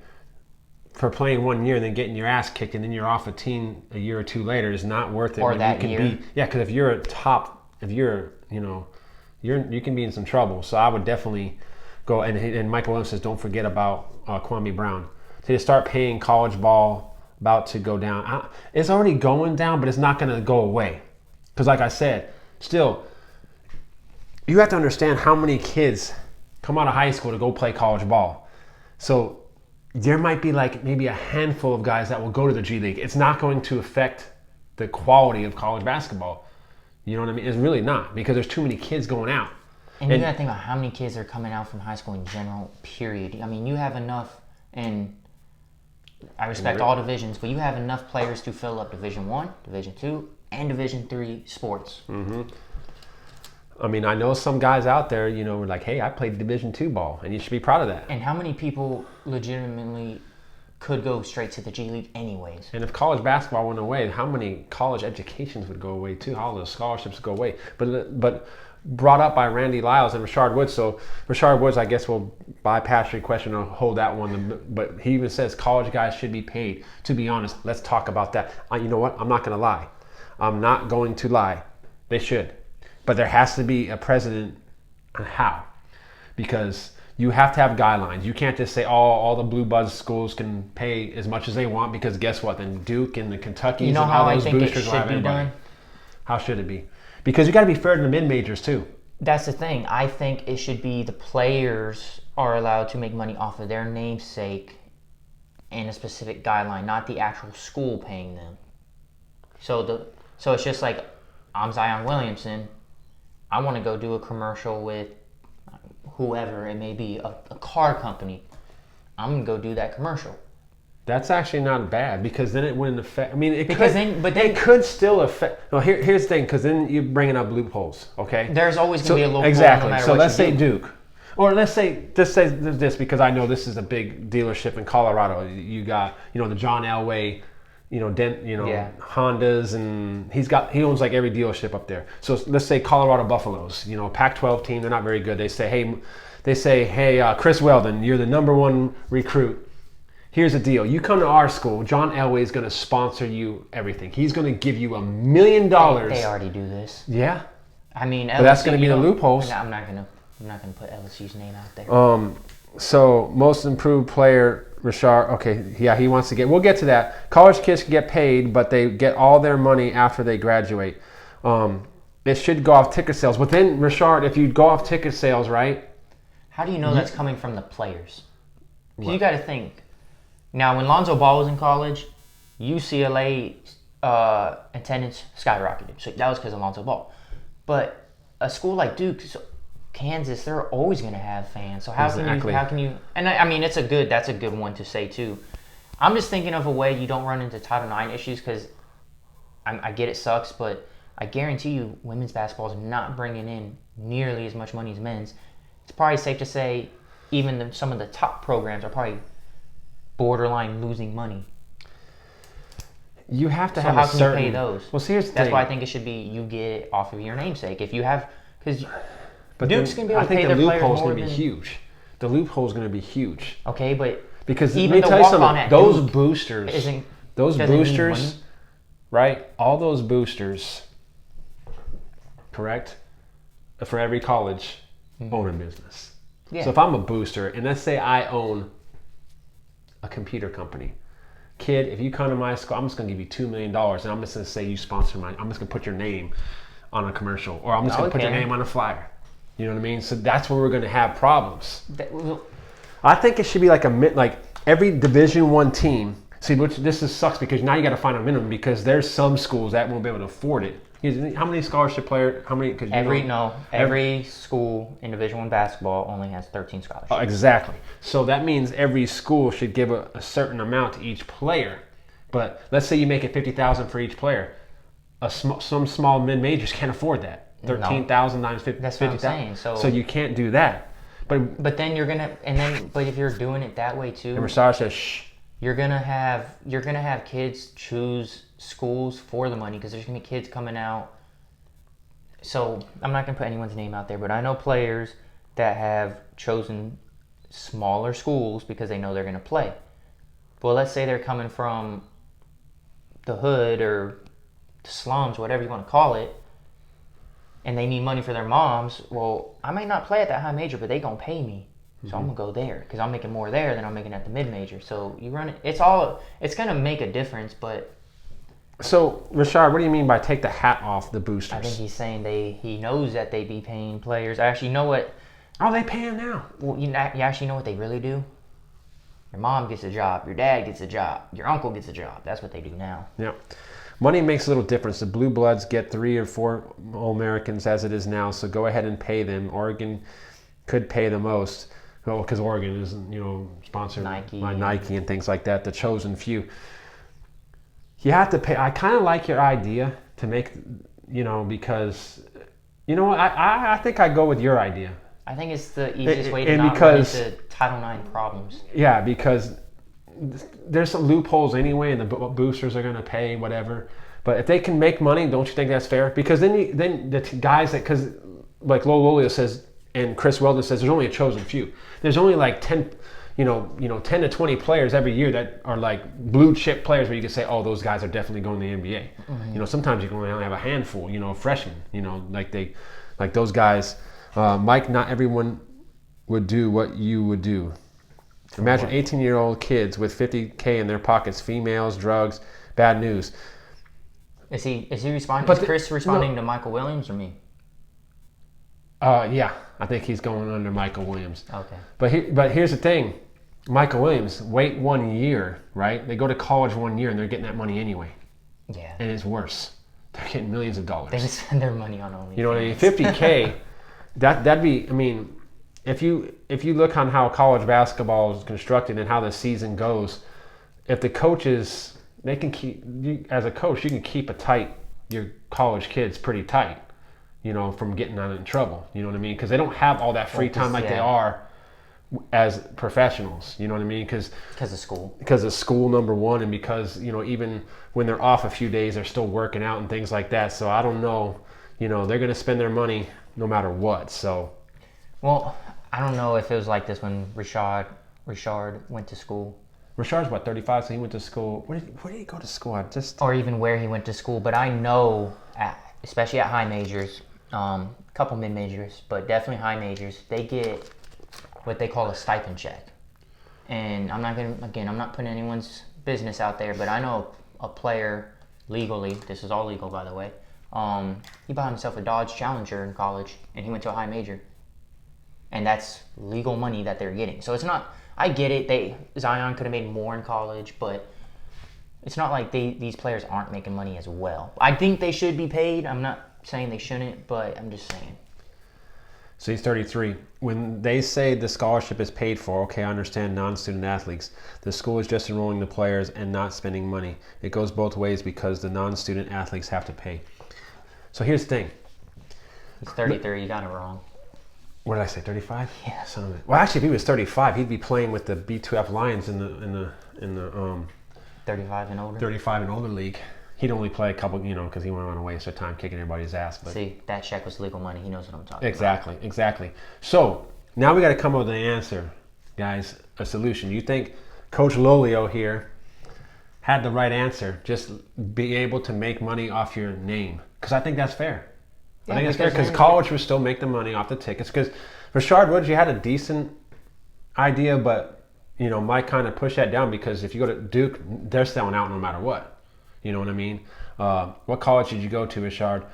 for playing 1 year and then getting your ass kicked and then you're off a team a year or two later is not worth it. Or that year. Because if you're you can be in some trouble. So I would definitely go, and Michael Williams says, don't forget about Kwame Brown. So you start paying college ball about to go down. It's already going down, but it's not going to go away. Because like I said, still, you have to understand how many kids come out of high school to go play college ball. So there might be like maybe a handful of guys that will go to the G League. It's not going to affect the quality of college basketball. You know what I mean? It's really not, because there's too many kids going out. And you got to think about how many kids are coming out from high school in general, period. I mean, you have enough, and I respect all divisions, but you have enough players to fill up Division I, Division II, and Division III sports. Mm-hmm. I mean, I know some guys out there, were like, hey, I played Division II ball, and you should be proud of that. And how many people legitimately could go straight to the G League anyways? And if college basketball went away, how many college educations would go away too? How all those scholarships go away? But brought up by Randy Lyles and Rashard Woods. So Rashard Woods, I guess we'll bypass your question or hold that one. But he even says college guys should be paid. To be honest, let's talk about that. You know what? I'm not going to lie. I'm not going to lie. They should. But there has to be a precedent on how. Because you have to have guidelines. You can't just say, all the blue buzz schools can pay as much as they want, because guess what? Then Duke and the Kentuckys and all those boosters will have everybody. How should it be? Because you got to be fair to the mid-majors too. That's the thing. I think it should be the players are allowed to make money off of their namesake and a specific guideline, not the actual school paying them. So it's just like, I'm Zion Williamson. I want to go do a commercial with whoever it may be, a car company. I'm going to go do that commercial. That's actually not bad, because then it wouldn't affect. I mean, it could still affect. No, here's the thing, because then you're bringing up loopholes. Okay. There's always going to be a loophole. Exactly. No matter so what let's you say do. Duke, or let's say this, because I know this is a big dealership in Colorado. You got the John Elway, Hondas, and he owns like every dealership up there. So let's say Colorado Buffaloes, Pac-12 team. They're not very good. They say, hey, Chris Weldon, you're the number one recruit. Here's the deal. You come to our school, John Elway is going to sponsor you everything. He's going to give you $1 million. They already do this. Yeah. I mean, LSU, But that's going to be the loopholes. I'm not gonna put LSU's name out there. So most improved player, Richard. Okay, yeah, he wants to get. We'll get to that. College kids can get paid, but they get all their money after they graduate. It should go off ticket sales. But then, Richard, if you go off ticket sales, right? How do you know that's coming from the players? Because you got to think. Now, when Lonzo Ball was in college, UCLA attendance skyrocketed. So that was because of Lonzo Ball. But a school like Duke, Kansas, they're always going to have fans. So how can you? And I mean, that's a good one to say too. I'm just thinking of a way you don't run into Title IX issues because I get it sucks, but I guarantee you, women's basketball is not bringing in nearly as much money as men's. It's probably safe to say even some of the top programs are probably borderline losing money. You have to So have how a can certain. you pay those? Well, see, here's the That's thing. why I think it should be you get it off of your namesake. If you have, because But Duke's then going to be able I to pay think their the players loophole's more going to than be huge. The loophole's going to be huge. Okay, but Because even let me the tell you walk-on something. at Those Duke boosters, doesn't need boosters, money. right? All those boosters, correct? For every college, own a business. Yeah. So if I'm a booster, and let's say I own a computer company, kid, if you come to my school, I'm just going to give you $2 million, and I'm just going to say you sponsor my. I'm just going to put your name on a commercial, or I'm just going to put your name on a flyer. You know what I mean? So that's where we're going to have problems. I think it should be like every Division I team. See, sucks because now you got to find a minimum because there's some schools that won't be able to afford it. How many scholarship players? How many? Every school in Division I basketball only has 13 scholarships. Exactly. So that means every school should give a certain amount to each player. But let's say you make it $50,000 for each player. Some small mid majors can't afford that. 13,000 times 50. That's what I'm saying. So you can't do that. But then but if you're doing it that way too, and Rashad says, shh. You're gonna have kids choose schools for the money because there's gonna be kids coming out. So I'm not gonna put anyone's name out there, but I know players that have chosen smaller schools because they know they're gonna play. Well, let's say they're coming from the hood or the slums, whatever you want to call it, and they need money for their moms. Well, I might not play at that high major, but they gonna pay me. So I'm gonna go there because I'm making more there than I'm making at the mid major. So you run it. It's gonna make a difference, but. So Rashad, what do you mean by take the hat off the boosters? I think he's saying he knows that they be paying players. Actually, you know what? Oh, they pay him now. Well, you actually know what they really do. Your mom gets a job. Your dad gets a job. Your uncle gets a job. That's what they do now. Yeah. Money makes a little difference. The Blue Bloods get 3 or 4 All-Americans as it is now, so go ahead and pay them. Oregon could pay the most. Well, because Oregon is, sponsored by Nike and things like that, the chosen few. You have to pay. I kind of like your idea to make, because, I think I go with your idea. I think it's the easiest way to not run into Title IX problems. Yeah, because there's some loopholes anyway, and the boosters are going to pay whatever. But if they can make money, don't you think that's fair? Because then the guys because like Lolia says, and Chris Weldon says, there's only a chosen few. There's only like 10 to 20 players every year that are like blue chip players where you can say, oh, those guys are definitely going to the NBA. Mm-hmm. Sometimes you can only have a handful, freshmen, like those guys. Mike, not everyone would do what you would do. Imagine 18-year-old kids with $50K in their pockets, females, drugs, bad news. Is he responding? Is Chris responding to Michael Williams or me? Yeah, I think he's going under Michael Williams. Okay. But here's the thing. Michael Williams, wait 1 year, right? They go to college 1 year and they're getting that money anyway. Yeah. And it's worse. They're getting millions of dollars. They just spend their money on OnlyFans. You know what I mean? $50K, that'd be, if you look on how college basketball is constructed and how the season goes, if the coaches, they can as a coach, you can keep your college kids pretty tight. From getting out in trouble. You know what I mean? Because they don't have all that free time like they are as professionals. You know what I mean? Because of school. Because of school, number one, and because, even when they're off a few days, they're still working out and things like that. So I don't know. They're going to spend their money no matter what. So. Well, I don't know if it was like this when Richard went to school. Rashard's what, 35, so he went to school. Where did he go to school? Or even where he went to school. But I know, especially at high majors, a couple mid majors, but definitely high majors, they get what they call a stipend check. And I'm not putting anyone's business out there, but I know a player legally, this is all legal by the way, he bought himself a Dodge Challenger in college, and he went to a high major. And that's legal money that they're getting. So it's not, I get it, Zion could have made more in college, but it's not like these players aren't making money as well. I think they should be paid. I'm not saying they shouldn't, but I'm just saying. So he's 33. When they say the scholarship is paid for, okay, I understand non-student athletes. The school is just enrolling the players and not spending money. It goes both ways because the non-student athletes have to pay. So here's the thing. He's 33. You got it wrong. What did I say? 35? Yeah. Well, actually, if he was 35, he'd be playing with the B2F Lions in the 35 and older. 35 and older league. He'd only play a couple, because he wouldn't want to waste their time kicking everybody's ass. But see, that check was legal money. He knows what I'm talking about. Exactly. So now we got to come up with an answer, guys, a solution. You think Coach Lolio here had the right answer? Just be able to make money off your name, because I think that's fair. I think it's fair because college would still make the money off the tickets. Because Rashard Woods, you had a decent idea, but might kind of push that down because if you go to Duke, they're selling out no matter what. You know what I mean? What college did you go to, Rashard?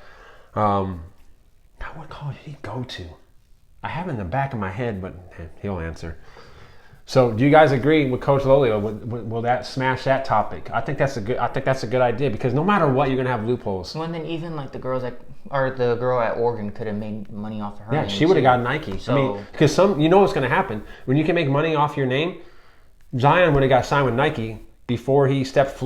What college did he go to? I have it in the back of my head, but he'll answer. So, do you guys agree with Coach Lolio? Will that smash that topic? I think that's a good idea because no matter what, you're gonna have loopholes. Well, and then even like the girl at Oregon could have made money off of her. Yeah, she would have got Nike. So, because what's gonna happen when you can make money off your name. Zion would have got signed with Nike before he stepped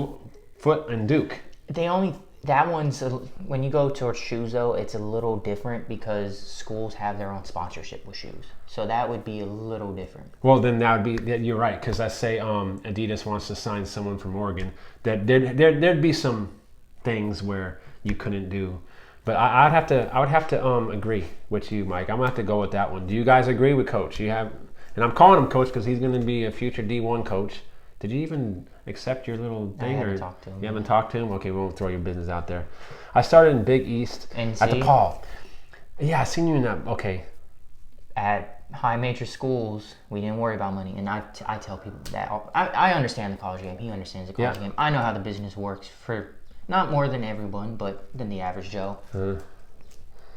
foot in Duke. When you go towards shoes though, it's a little different because schools have their own sponsorship with shoes. So that would be a little different. Well, then that would be, you're right, because let's say Adidas wants to sign someone from Oregon, that there'd be some things where you couldn't do. But I would have to agree with you, Mike. I'm gonna have to go with that one. Do you guys agree with Coach? And I'm calling him Coach because he's gonna be a future D1 coach. Did you even accept your little thing? I haven't talked to him. You haven't talked to him? Okay, we won't throw your business out there. I started in Big East at the Paul. Yeah, I seen you in that. Okay. At high major schools, we didn't worry about money. And I tell people that. I understand the college game. He understands the college game. I know how the business works for not more than everyone, but than the average Joe.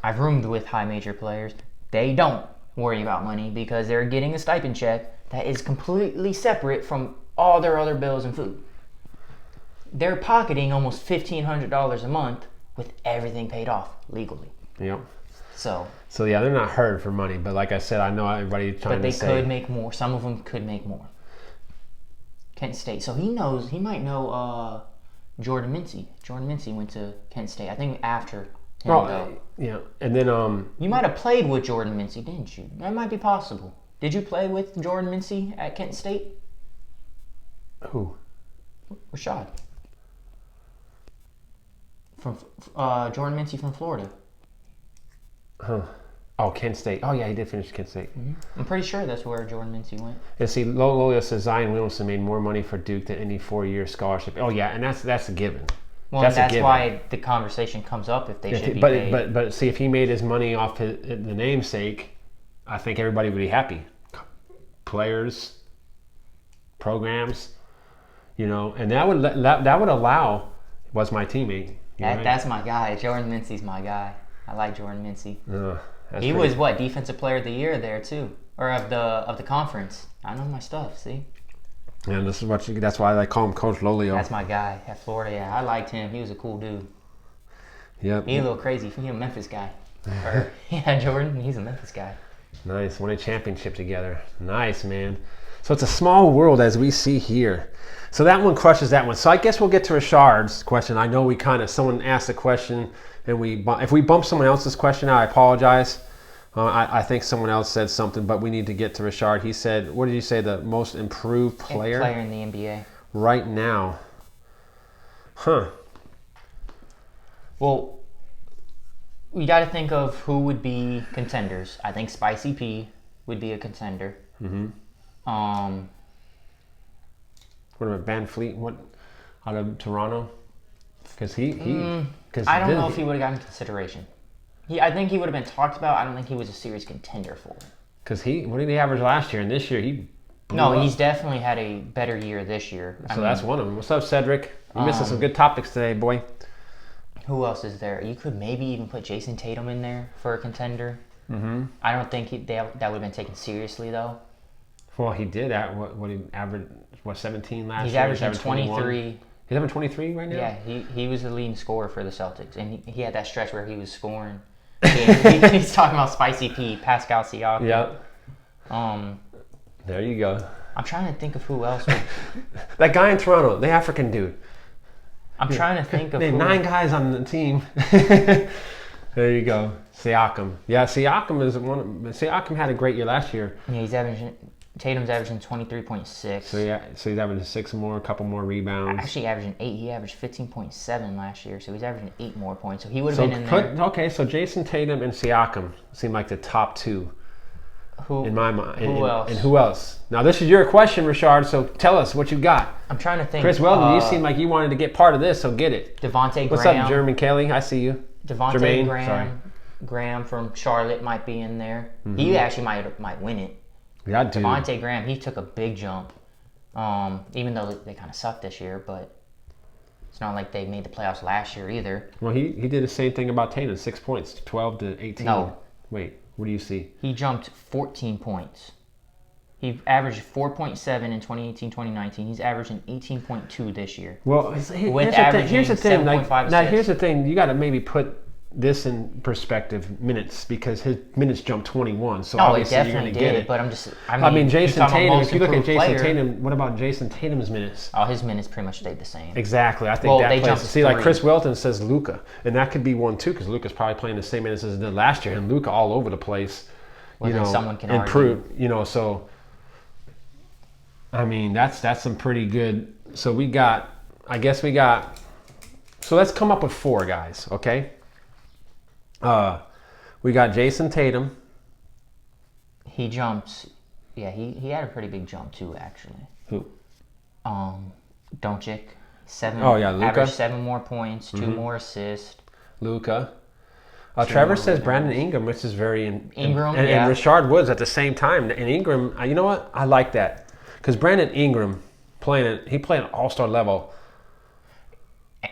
I've roomed with high major players. They don't worry about money because they're getting a stipend check that is completely separate from all their other bills and food. They're pocketing almost $1,500 a month with everything paid off legally. Yep. So yeah, they're not hurting for money, but like I said, I know everybody trying to say. But they could make more. Some of them could make more. Kent State. So he might know Jordan Mincy. Jordan Mincy went to Kent State. I think after him, though. Yeah. And then you might have played with Jordan Mincy, didn't you? That might be possible. Did you play with Jordan Mincy at Kent State? Who? Rashad. From Jordan Mincy from Florida. Huh. Oh, Kent State. Oh, yeah, he did finish Kent State. Mm-hmm. I'm pretty sure that's where Jordan Mincy went. Yeah, see, Lolio says Zion Williamson made more money for Duke than any 4-year scholarship. Oh, yeah, and that's a given. Well, that's why the conversation comes up if they should be paid. But see, if he made his money off the namesake, I think everybody would be happy. Players, programs, and that would allow. Was my teammate. That's my guy. Jordan Mincy's my guy. I like Jordan Mincy. He was defensive player of the year there too, or of the conference. I know my stuff. See. And this is that's why I call him Coach Lolio. That's my guy at Florida. Yeah, I liked him. He was a cool dude. Yep. He's a little crazy. He's a Memphis guy. Jordan. He's a Memphis guy. Nice. Won a championship together. Nice, man. So it's a small world as we see here. So that one crushes that one. So I guess we'll get to Rashard's question. I know someone asked a question, and if we bump someone else's question out, I apologize. I think someone else said something, but we need to get to Rashard. He said, what did you say, the most improved player? Player in the NBA. Right now. Huh. Well, we got to think of who would be contenders. I think Spicy P would be a contender. Mm-hmm. What about Van Fleet? What out of Toronto? Because I don't know if he would have gotten consideration. I think he would have been talked about. I don't think he was a serious contender for it. Because what did he average last year? And this year he he's definitely had a better year this year. So that's one of them. What's up, Cedric? You're missing some good topics today, boy. Who else is there? You could maybe even put Jason Tatum in there for a contender. Mm-hmm. I don't think that would have been taken seriously, though. Well, he did at what he averaged, 17 last year? He's averaging 23. He's having 23 right now? Yeah, he was the leading scorer for the Celtics. And he had that stretch where he was scoring. He's talking about Spicy P, Pascal Siakam. Yep. There you go. I'm trying to think of who else. That guy in Toronto, the African dude. I'm trying to think of 9 guys on the team. There you go. Siakam. Yeah, Siakam had a great year last year. Yeah, Tatum's averaging 23.6. So he's averaging 6 more, a couple more rebounds. Actually averaging 8. He averaged 15.7 last year, so he's averaging 8 more points. So he would have been in there. Okay, so Jason Tatum and Siakam seem like the top 2. In my mind. Who else? And who else? Now, this is your question, Richard, so tell us what you got. I'm trying to think. Chris Weldon, you seem like you wanted to get part of this, so get it. Devontae Graham. What's up, Jeremy Kelly? I see you. Devontae Graham from Charlotte might be in there. Mm-hmm. He actually might win it. Yeah, dude. Devontae Graham, he took a big jump. Even though they kind of sucked this year, but it's not like they made the playoffs last year either. Well, he did the same thing about Tatum, 6 points, 12 to 18. No. Wait, what do you see? He jumped 14 points. He averaged 4.7 in 2018-2019. He's averaging 18.2 this year. Well, here's the thing. Here's the thing. You got to maybe put this in perspective, minutes, because his minutes jumped 21. So obviously you're going to get it. But Jason Tatum. If you look at Jason Tatum, what about Jason Tatum's minutes? Oh, his minutes pretty much stayed the same. Exactly. I think that plays. See, like Chris Welton says, Luka, and that could be one too, because Luka's probably playing the same minutes as he did last year, and Luka all over the place. Someone can improve. So. I mean, that's some pretty good. So so let's come up with 4 guys, okay? We got Jason Tatum. He jumps. Yeah, he had a pretty big jump too, actually. Who? Doncic. 7. Oh yeah, Luka. Averaged 7 more points, 2 more assists. Luka. Trevor says Brandon Ingram, which is very Ingram, and Rashard Woods at the same time. And Ingram, you know what? I like that. Because Brandon Ingram played at all-star level.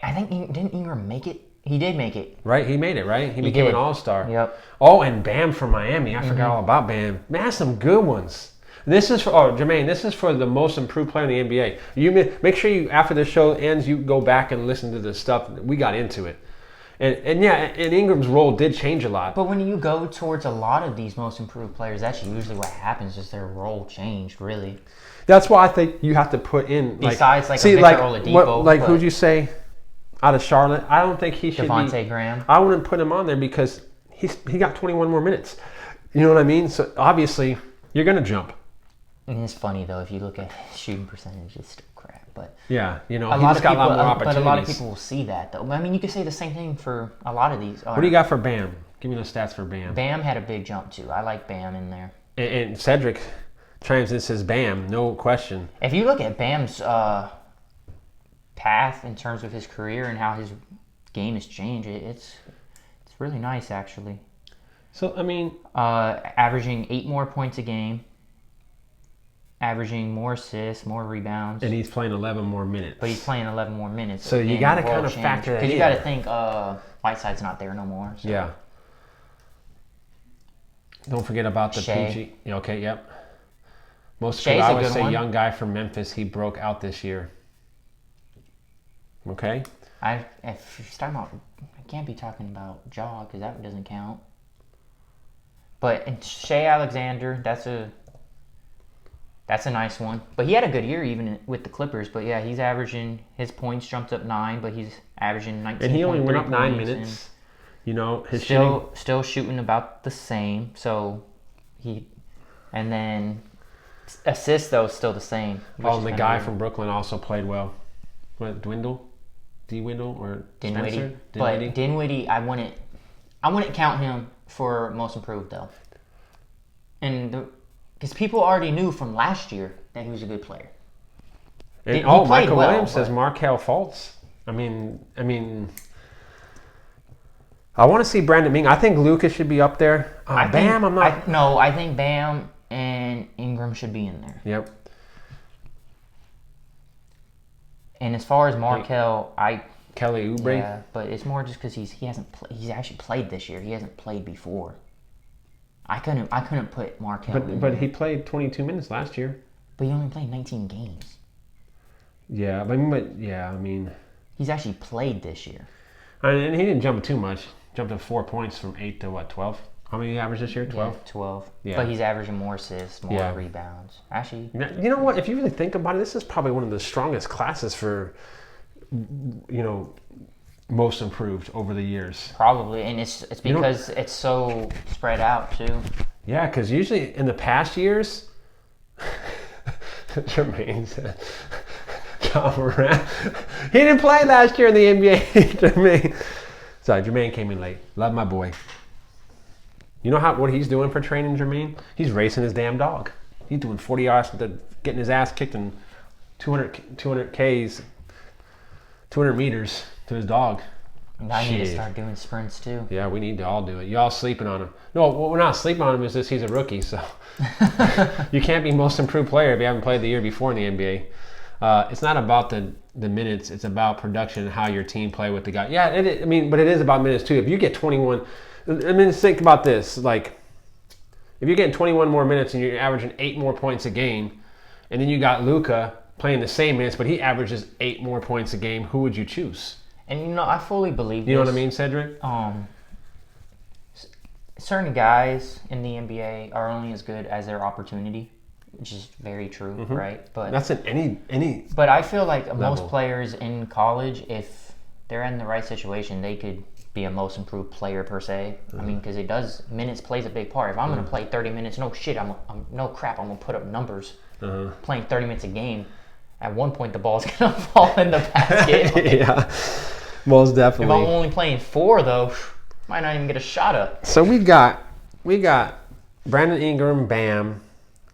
I think didn't Ingram make it? He did make it. Right, he made it, right? He became an all-star. Yep. Oh, and Bam from Miami. I forgot all about Bam. Man, that's some good ones. This is for Jermaine. This is for the most improved player in the NBA. You make sure you, after the show ends, you go back and listen to the stuff. We got into it. And Ingram's role did change a lot. But when you go towards a lot of these most improved players, that's usually what happens, is their role changed, really. That's why I think you have to put in besides a Victor Oladipo. Who'd you say out of Charlotte? I don't think he should Devontae Graham. I wouldn't put him on there because he got 21 more minutes. You know what I mean? So obviously you're gonna jump. And it's funny though, if you look at shooting percentage, it's still crap. But yeah, he just got a lot more opportunities. But a lot of people will see that though. I mean, you could say the same thing for a lot of these. What do you got for Bam? Give me the stats for Bam. Bam had a big jump too. I like Bam in there. And Cedric chimes in, says Bam, no question. If you look at Bam's path in terms of his career and how his game has changed, it's really nice actually. So I mean, averaging 8 more points a game, averaging more assists, more rebounds, and he's playing 11 more minutes. But he's playing 11 more minutes. So you got to kind of factor that in. Because you got to think Whiteside's not there no more. So. Yeah. Don't forget about the Shea. PG. Okay, yep. Shea's I would say young guy from Memphis. He broke out this year. Okay. If you're talking about, I can't be talking about Ja because that doesn't count. But Shea Alexander, that's a nice one. But he had a good year even with the Clippers. But yeah, he's averaging, his points jumped up 9, but he's averaging 19. And he only went up 9 minutes. His still shooting about the same. So and then assists though still the same. Oh, and the guy from Brooklyn also played well. What, Dinwiddie or Dinwiddie? But Dinwiddie, I wouldn't count him for most improved though. And because people already knew from last year that he was a good player. And He played Michael well, Williams says but- Markelle Fultz. I want to see Brandon Ming. I think Lucas should be up there. Bam, I'm not. I think Bam and Ingram should be in there. Yep. And as far as Markelle, Kelly Oubre. yeah, but it's more just because he's actually played this year. He hasn't played before. I couldn't put Markelle in But there. he played 22 minutes last year. But he only played 19 games. Yeah, I mean, He's actually played this year. and he didn't jump too much. Jumped up 4 points from 8 to 12? How many average this year? 12? Yeah, 12. Yeah. But he's averaging more assists, more Yeah. rebounds. Actually, You know what? If you really think about it, this is probably one of the strongest classes for, most improved over the years. probably. And it's because it's so spread out, too. Yeah, because usually in the past years, Jermaine said, John Moran, he didn't play last year in the NBA. Jermaine came in late. Love my boy. You know what he's doing for training, Jermaine? He's racing his damn dog. He's doing 40 yards, getting his ass kicked in 200 Ks, 200 meters to his dog. And I need to Shit. start doing sprints, too. Yeah, we need to all do it. Y'all sleeping on him. No, what we're not sleeping on him is just he's a rookie, so you can't be most improved player if you haven't played the year before in the NBA. It's not about the minutes. It's about production and how your team play with the guy. Yeah, but it is about minutes too. If you get 21, think about this. Like, if you're getting 21 more minutes and you're averaging 8 more points a game, and then you got Luka playing the same minutes, but he averages 8 more points a game, who would you choose? And, I fully believe You know this. what I mean, Cedric? Certain guys in the NBA are only as good as their opportunity, which is very true, right? But That's in any. But I feel like most Level. players in college, if they're in the right situation, they could be a most improved player per se. I mean, because minutes plays a big part. If I'm gonna play 30 minutes, I'm gonna put up numbers. Playing 30 minutes a game, at one point the ball's gonna fall in the basket. Yeah, most If definitely. I'm only playing 4 though, might not even get a shot up. So we got Brandon Ingram, Bam,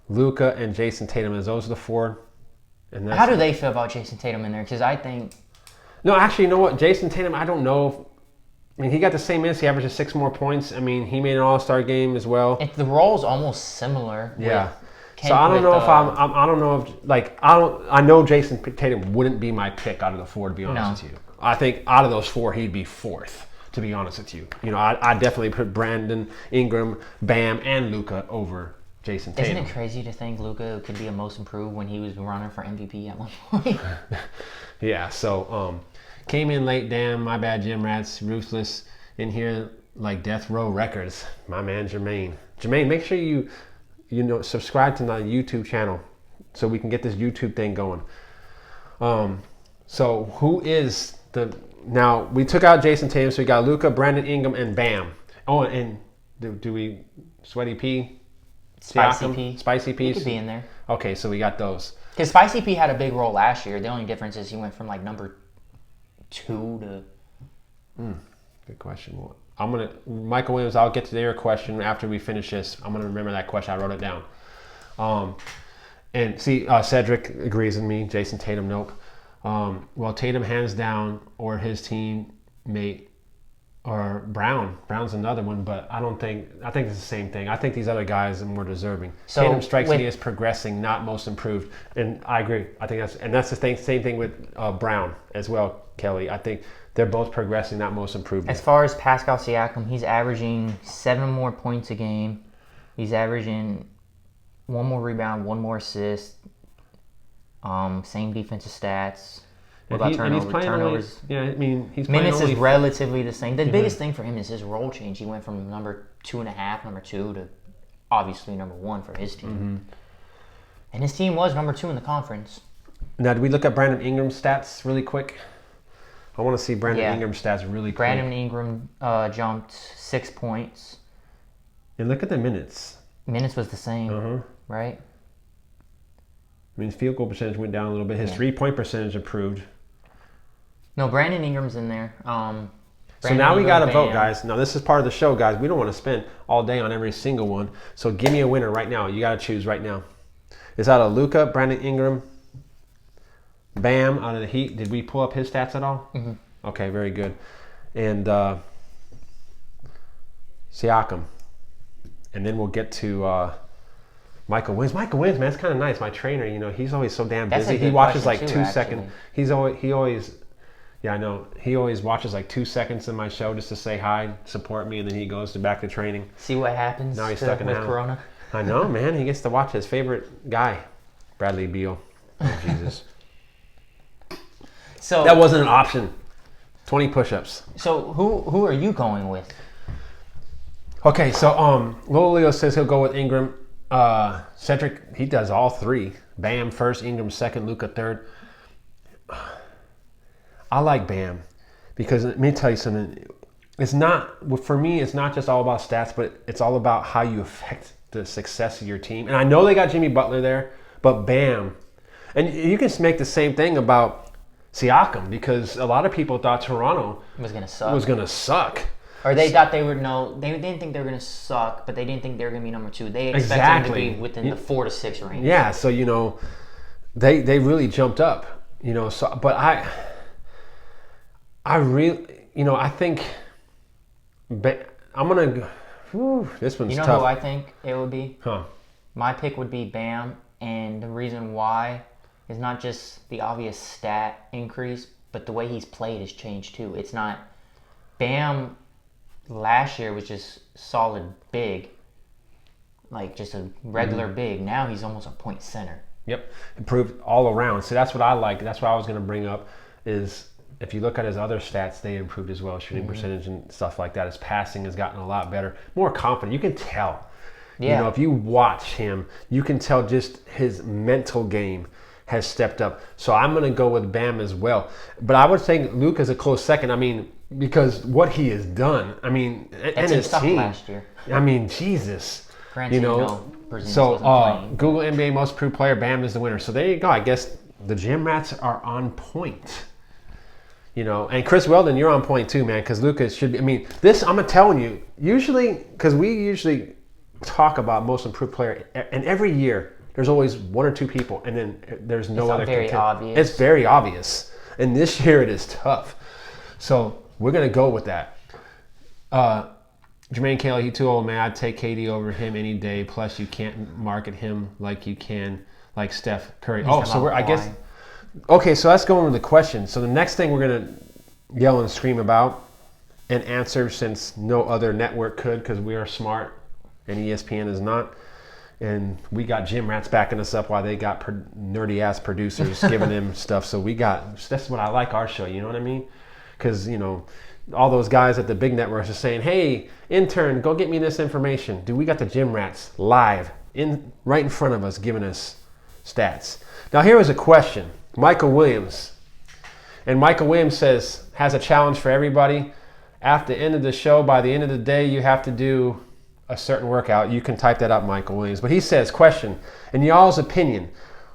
Luka, and Jason Tatum. As those are the 4. And that's How do they feel about Jason Tatum in there? Because I think No, actually, you know what? Jason Tatum, I don't know. He got the same minutes. He averages 6 more points. I mean, he made an All-Star game as well. the role's almost similar. Yeah. With So I don't with, know if I don't know if I know Jason Tatum wouldn't be my pick out of the 4, to be honest with you. I think out of those 4 he'd be 4th, to be honest with you. I definitely put Brandon Ingram, Bam, and Luka over Jason Tatum. Isn't it crazy to think Luka could be a most improved when he was running for MVP at one point? Yeah, so came in late, damn, my bad, Gym Rats, ruthless in here like Death Row Records. My man Jermaine. Jermaine, make sure you subscribe to my YouTube channel so we can get this YouTube thing going. So who is now we took out Jason Tatum, so we got Luka, Brandon Ingram, and Bam. Oh, and do we Sweaty P? Spicy Siakam? P. Spicy He P. could be in there. Okay, so we got those. Because Spicy P had a big role last year. The only difference is he went from like number 2 to... Good question. Well, Michael Williams, I'll get to your question after we finish this. I'm gonna remember that question. I wrote it down. And see, Cedric agrees with me. Jason Tatum, nope. Well, Tatum hands down, or his teammate, or Brown. Brown's another one, but I think it's the same thing. I think these other guys are more deserving. So Tatum strikes me as progressing, not most improved, and I agree. I think that's the same thing with Brown as well, Kelly. I think they're both progressing, not most improved. As far as Pascal Siakam, he's averaging 7 more points a game. He's averaging 1 more rebound, 1 more assist. Same defensive stats. What about turnovers? He's playing Minutes only is relatively the same. The biggest thing for him is his role change. He went from number 2.5, number 2, to obviously number 1 for his team. And his team was number 2 in the conference. Now, did we look at Brandon Ingram's stats really quick? I want to see Brandon Ingram's stats really quick. Brandon Ingram jumped 6 points. And look at the minutes. Minutes was the same, right? I mean, his field goal percentage went down a little bit. His 3-point percentage improved. No, Brandon Ingram's in there. So now we got to vote, guys. Now, this is part of the show, guys. We don't want to spend all day on every single one. So give me a winner right now. You got to choose right now. It's out of Luka, Brandon Ingram, Bam out of the Heat. Did we pull up his stats at all? Mm-hmm. Okay, very good. And Siakam. And then we'll get to Michael Williams. Michael Williams, man, it's kind of nice. My trainer, he's always so damn That's a busy. good He watches question, like too, 2 actually. seconds. He always, yeah, I know. He always watches like 2 seconds in my show just to say hi, support me, and then he goes back to training. See what happens Now he's stuck in the with house. Corona. I know, man. He gets to watch his favorite guy, Bradley Beal. Oh, Jesus. So That wasn't an option. 20 push-ups. So who are you going with? Okay, so Lolo Leo says he'll go with Ingram. Cedric, he does all three. Bam first, Ingram second, Luka third. I like Bam because let me tell you something. It's not, for me, it's not just all about stats, but it's all about how you affect the success of your team. And I know they got Jimmy Butler there, but Bam. And you can make the same thing about Siakam because a lot of people thought Toronto Was gonna suck. was going to suck. Or they thought they would know. They didn't think they were gonna suck, but they didn't think they were gonna be number 2. They expected them to be within the 4 to 6 range. Yeah, so they really jumped up. So but I really I think I'm gonna. This one's You know tough. who I think it would be? Huh? My pick would be Bam, and the reason why is not just the obvious stat increase, but the way he's played has changed too. It's not Bam. Last year was just solid big, like just a regular big. Now he's almost a point center. Yep, improved all around. So that's what I like. That's what I was going to bring up is if you look at his other stats, they improved as well. Shooting percentage and stuff like that. His passing has gotten a lot better, more confident. You can tell. Yeah. If you watch him, you can tell just his mental game has stepped up. So I'm going to go with Bam as well. But I would say Luke is a close second. I mean, because what he has done. I mean, and his team last year. I mean, Jesus. Granted, Porzingis So wasn't playing. Google NBA Most Improved Player, Bam is the winner. So there you go. I guess the gym rats are on point. And Chris Weldon, you're on point too, man. Because Lucas should be. I mean, this I'm telling you. Usually, because we usually talk about Most Improved Player, and every year there's always 1 or 2 people, and then there's no other. Very obvious. It's very obvious, and this year it is tough. So we're gonna go with that. Jermaine Kelly, he too old, man. I'd take KD over him any day. Plus, you can't market him like you can, like Steph Curry. I guess. Okay, so that's going with the question. So the next thing we're gonna yell and scream about and answer, since no other network could, because we are smart and ESPN is not, and we got gym rats backing us up while they got nerdy ass producers giving them stuff. So that's what I like our show. You know what I mean? Because all those guys at the big networks are saying, hey, intern, go get me this information. Dude, we got the gym rats live right in front of us giving us stats. Now here is a question. Michael Williams. And Michael Williams has a challenge for everybody. At the end of the show, by the end of the day, you have to do a certain workout. You can type that up, Michael Williams. But he says, question, in y'all's opinion,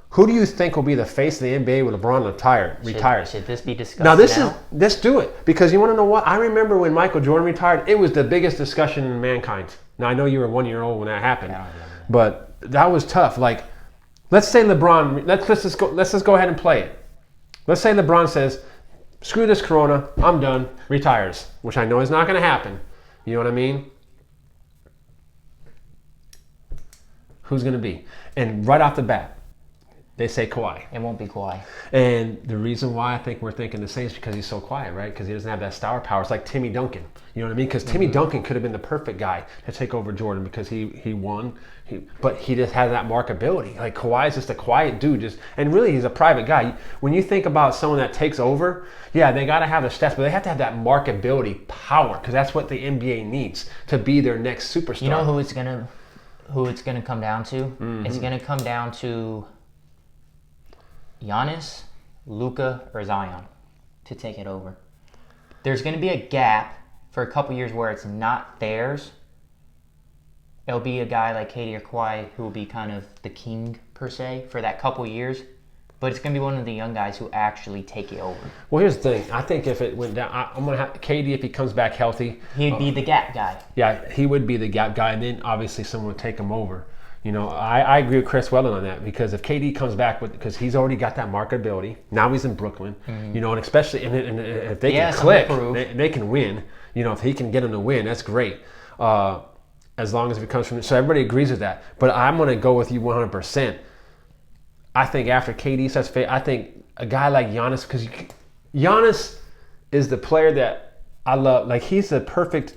who do you think will be the face of the NBA when LeBron retires? Should this be discussed Now let's do it, because you want to know what? I remember when Michael Jordan retired, it was the biggest discussion in mankind. Now I know you were 1 year old when that happened, but that was tough. Like, let's say LeBron, let's just go ahead and play it. Let's say LeBron says, screw this Corona, I'm done, retires, which I know is not going to happen. You know what I mean? Who's going to be? And right off the bat, they say Kawhi. It won't be Kawhi. And the reason why I think we're thinking the same is because he's so quiet, right? Because he doesn't have that star power. It's like Timmy Duncan. You know what I mean? Because Timmy Duncan could have been the perfect guy to take over Jordan because he won. But he just has that markability. Like Kawhi is just a quiet dude. And really, he's a private guy. When you think about someone that takes over, yeah, they got to have the stats, but they have to have that markability power because that's what the NBA needs to be their next superstar. You know who it's gonna come down to? Mm-hmm. It's gonna come down to Giannis, Luka, or Zion to take it over. There's going to be a gap for a couple years where it's not theirs. It'll be a guy like KD or Kawhi who will be kind of the king, per se, for that couple years. But it's going to be one of the young guys who actually take it over. Well, here's the thing. I think if it went down, I'm going to have KD if he comes back healthy. He'd be the gap guy. Yeah, he would be the gap guy, and then obviously someone would take him over. I agree with Chris Wellen on that, because if KD comes back because he's already got that marketability. Now he's in Brooklyn, and especially and if they can click, they can win. If he can get them to win, that's great. As long as it comes from, so everybody agrees with that. But I'm going to go with you 100%. I think after KD starts fading, I think a guy like Giannis, because Giannis is the player that I love. Like, he's the perfect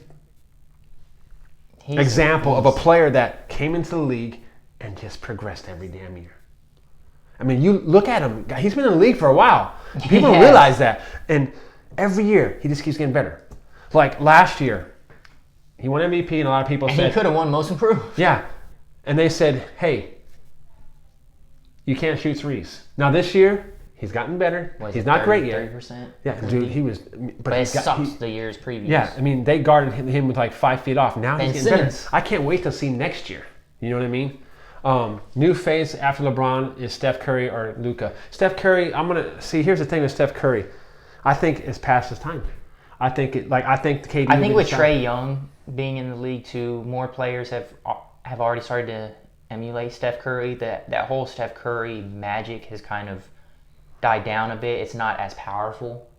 example of a player that came into the league and just progressed every damn year. I mean, you look at him. He's been in the league for a while. People don't realize that. And every year, he just keeps getting better. Like last year, he won MVP, and a lot of people said... he could have won Most Improved. Yeah. And they said, hey, you can't shoot threes. Now this year, he's gotten better. He's not great yet. 30%? Yeah, dude, he was... But it sucks the years previous. Yeah, I mean, they guarded him with like 5 feet off. Now he's getting better. I can't wait to see next year. You know what I mean? New face after LeBron is Steph Curry or Luka. Steph Curry, I'm going to... See, here's the thing with Steph Curry. I think it's past his time. I think KD... I think with Trae Young being in the league too, more players have already started to emulate Steph Curry. That whole Steph Curry magic has kind of died down a bit. It's not as powerful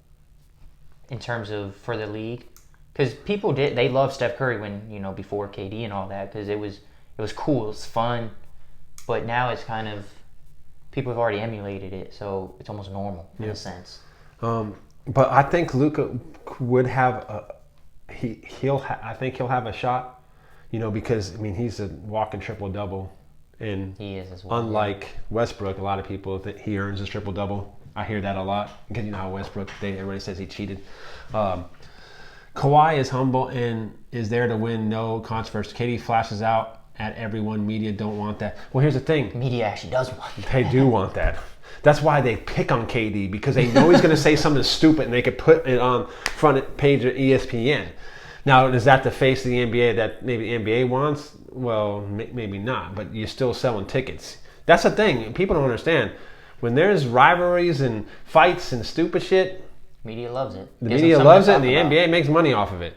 in terms of for the league, because they loved Steph Curry when before KD and all that, because it was cool, it was fun. But now it's kind of, people have already emulated it, so it's almost normal in a sense. But I think Luka would have I think he'll have a shot, because I mean he's a walking triple-double, and he is as well. Unlike Westbrook, a lot of people think he earns his triple-double. I hear that a lot, because how Westbrook, everybody says he cheated. Kawhi is humble and is there to win, no controversy. KD flashes out at everyone. Media don't want that. Well, here's the thing. Media actually does want that. They do want that. That's why they pick on KD, because they know he's going to say something stupid and they could put it on front page of ESPN. Now, is that the face of the NBA that maybe the NBA wants? Well, maybe not, but you're still selling tickets. That's the thing. People don't understand. When there's rivalries and fights and stupid shit, media loves it. The media loves it, and the NBA makes money off of it.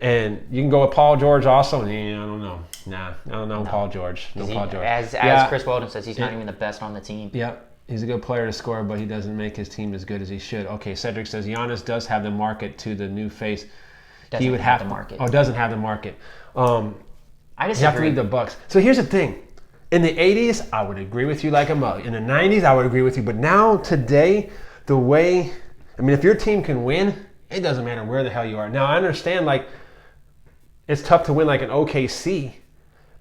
And you can go with Paul George also. And I don't know. Nah, I don't know Paul George. Paul George. As Chris Weldon says, he's not even the best on the team. Yep. He's a good player to score, but he doesn't make his team as good as he should. Okay, Cedric says Giannis does have the market to the new face. He would have the market. Oh, doesn't have the market. I disagree. You have to read the Bucks. So here's the thing. In the 80s, I would agree with you like a mug. In the 90s, I would agree with you. But now, today, the way... I mean, if your team can win, it doesn't matter where the hell you are. Now, I understand, it's tough to win like an OKC.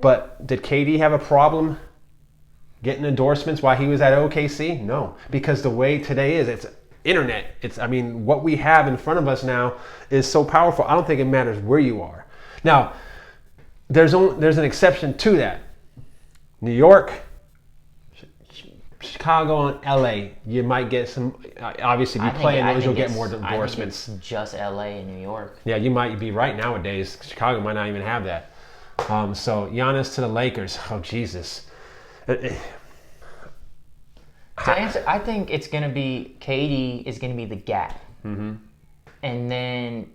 But did KD have a problem getting endorsements while he was at OKC? No. Because the way today is, it's internet. What we have in front of us now is so powerful. I don't think it matters where you are. Now, there's an exception to that. New York, Chicago, and LA, you might get some. Obviously, if you play in those, you'll get more endorsements. I think it's just LA and New York. Yeah, you might be right nowadays. Chicago might not even have that. So Giannis to the Lakers. Oh Jesus. To answer, I think it's gonna be KD is gonna be the gap, and then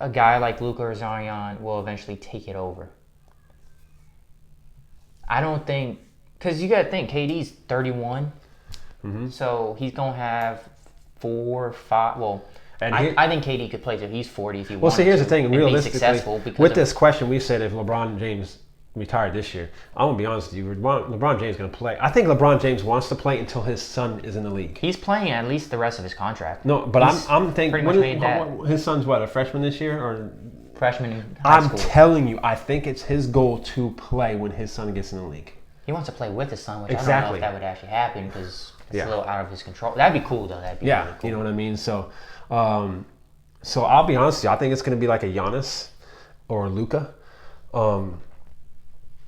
a guy like Luka or Zion will eventually take it over. I don't think, because you got to think, KD's 31, so he's going to have 4 or 5. Well, I think KD could play till he's 40 if he wants to. Well, see, here's the thing. Realistically, with this question, we said if LeBron James retired this year, I'm going to be honest with you, LeBron James is going to play. I think LeBron James wants to play until his son is in the league. He's playing at least the rest of his contract. No, but I'm thinking, his son's what, a freshman this year? Or freshman in high school. I'm telling you, I think it's his goal to play when his son gets in the league. He wants to play with his son, which I don't know if that would actually happen, because it's a little out of his control. That'd be cool, though. That'd be really cool. You know what I mean? So I'll be honest with you. I think it's going to be like a Giannis or a Luka.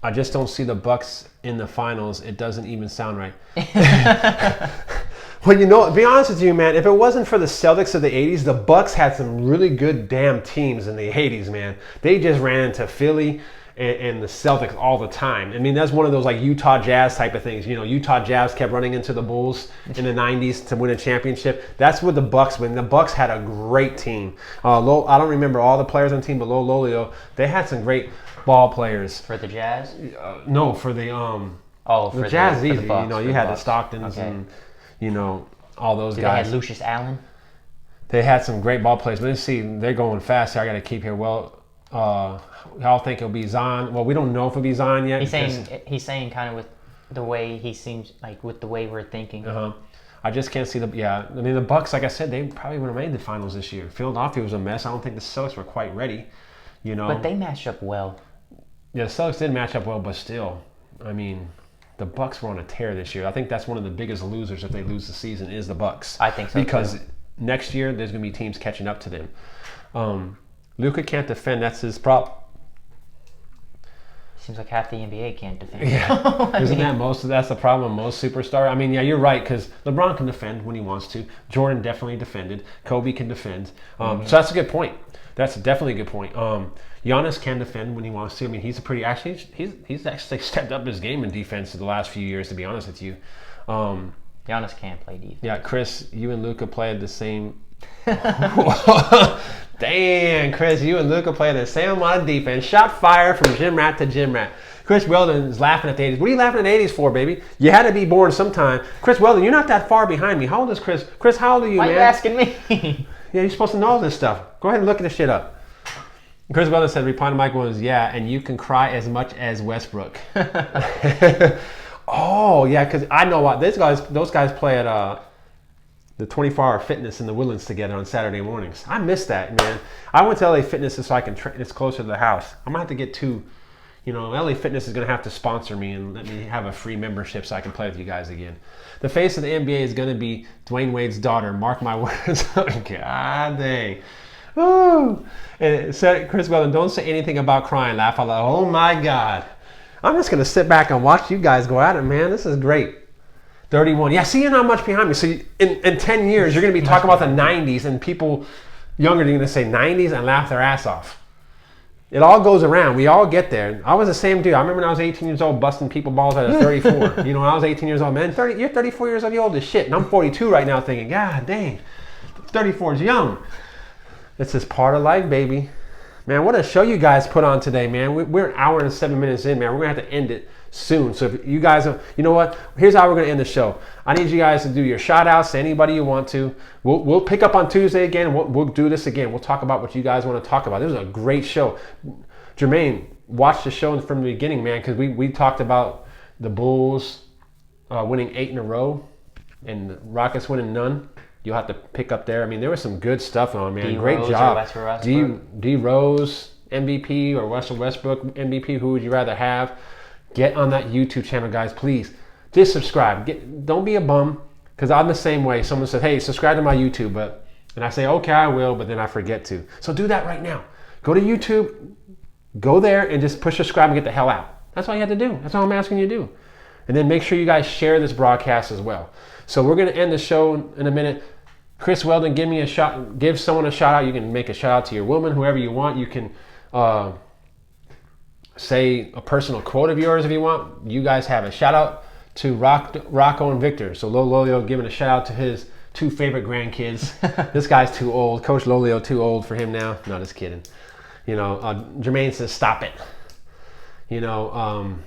I just don't see the Bucks in the finals. It doesn't even sound right. Well, be honest with you, man. If it wasn't for the Celtics of the 80s, the Bucks had some really good damn teams in the 80s, man. They just ran into Philly and the Celtics all the time. I mean, that's one of those like Utah Jazz type of things. Utah Jazz kept running into the Bulls in the 90s to win a championship. That's what the Bucks win. The Bucks had a great team. I don't remember all the players on the team, but Lolio, they had some great ball players. For the Jazz? No, for the For Jazz. for Easy. the Bucks, You had the Stocktons and all those guys. They had Lucius Allen. They had some great ball players. But let's see, they're going fast here. I got to keep here. Well, y'all think it'll be Zion? Well, we don't know if it'll be Zion yet. He's saying kind of with the way he seems, like with the way we're thinking. I just can't see the Bucks, like I said, they probably would have made the finals this year. Philadelphia was a mess. I don't think the Celtics were quite ready. But they matched up well. Yeah, the Celtics did match up well, but still, I mean, the Bucks were on a tear this year. I think that's one of the biggest losers if they lose the season is the Bucks. I think so because next year there's going to be teams catching up to them. Luka can't defend. That's his problem. Seems like half the NBA can't defend. Yeah, that's the problem with most superstars. I mean, yeah, you're right because LeBron can defend when he wants to. Jordan definitely defended. Kobe can defend. So that's a good point. That's definitely a good point. Giannis can defend when he wants to. I mean, he's he's actually stepped up his game in defense in the last few years. To be honest with you, Giannis can't play defense. Yeah, Chris, you and Luka played the same. Damn, Chris, you and Luka played the same amount of defense. Shot fire from gym rat to gym rat. Chris Weldon is laughing at the 80s. What are you laughing at the 80s for, baby? You had to be born sometime. Chris Weldon, you're not that far behind me. How old is Chris? Chris, how old are you, Why man? Why are you asking me? Yeah, you're supposed to know all this stuff. Go ahead and look this shit up. Chris Weldon said, reply to Mike was, yeah, and you can cry as much as Westbrook. Oh, yeah, because I know what those guys play at the 24-hour fitness in the Woodlands together on Saturday mornings. I miss that, man. I went to LA Fitness so I can train. It's closer to the house. I'm gonna have to get two. LA Fitness is gonna have to sponsor me and let me have a free membership so I can play with you guys again. The face of the NBA is gonna be Dwayne Wade's daughter. Mark my words. God dang. Ooh. And it said, Chris Weldon, don't say anything about crying. Laugh out loud. Oh my God. I'm just gonna sit back and watch you guys go at it, man. This is great. 31. Yeah, see, you're not much behind me. So in 10 years, you're going to be talking about the 90s, and people younger are going to say 90s and laugh their ass off. It all goes around. We all get there. I was the same dude. I remember when I was 18 years old busting people balls out of 34. When I was 18 years old, man, you're 34 years old, you're old as shit. And I'm 42 right now thinking, God dang, 34 is young. It's just part of life, baby. Man, what a show you guys put on today, man. We're an hour and 7 minutes in, man. We're going to have to end it soon. So if you guys have, you know what? Here's how we're going to end the show. I need you guys to do your shout outs to anybody you want to. We'll pick up on Tuesday again. We'll do this again. We'll talk about what you guys want to talk about. This was a great show. Jermaine, watch the show from the beginning, man, because we talked about the Bulls winning 8 in a row and the Rockets winning none. You'll have to pick up there. I mean, there was some good stuff on, man. Great job. D Rose MVP or Russell Westbrook MVP. Who would you rather have? Get on that YouTube channel, guys. Please, just subscribe. Don't be a bum, because I'm the same way. Someone said, "Hey, subscribe to my YouTube," and I say, "Okay, I will," but then I forget to. So do that right now. Go to YouTube, go there, and just push subscribe and get the hell out. That's all you have to do. That's all I'm asking you to do. And then make sure you guys share this broadcast as well. So we're going to end the show in a minute. Chris Weldon, give someone a shout out. You can make a shout out to your woman, whoever you want. You can say a personal quote of yours if you want. You guys have a shout out to Rocco and Victor. So Lolio giving a shout out to his 2 favorite grandkids. This guy's too old. Coach Lolio too old for him now. No, just kidding. Jermaine says stop it. Well,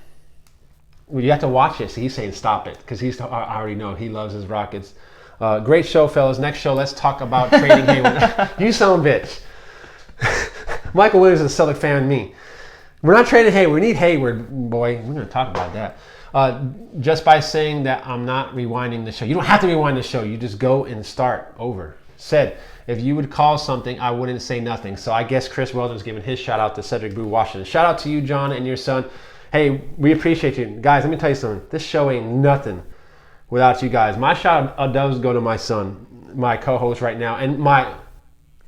you have to watch this. He's saying stop it because I already know he loves his Rockets. Great show, fellas. Next show, let's talk about trading Hayward. You son of a bitch. Michael Williams is a Celtic fan. Me. We're not trading Hayward. We need Hayward, boy. We're going to talk about that. Just by saying that I'm not rewinding the show. You don't have to rewind the show. You just go and start over. Said, if you would call something, I wouldn't say nothing. So I guess Chris Weldon's giving his shout out to Cedric Brew Washington. Shout out to you, John, and your son. Hey, we appreciate you. Guys, let me tell you something. This show ain't nothing without you guys. My shout out does go to my son, my co-host right now, and my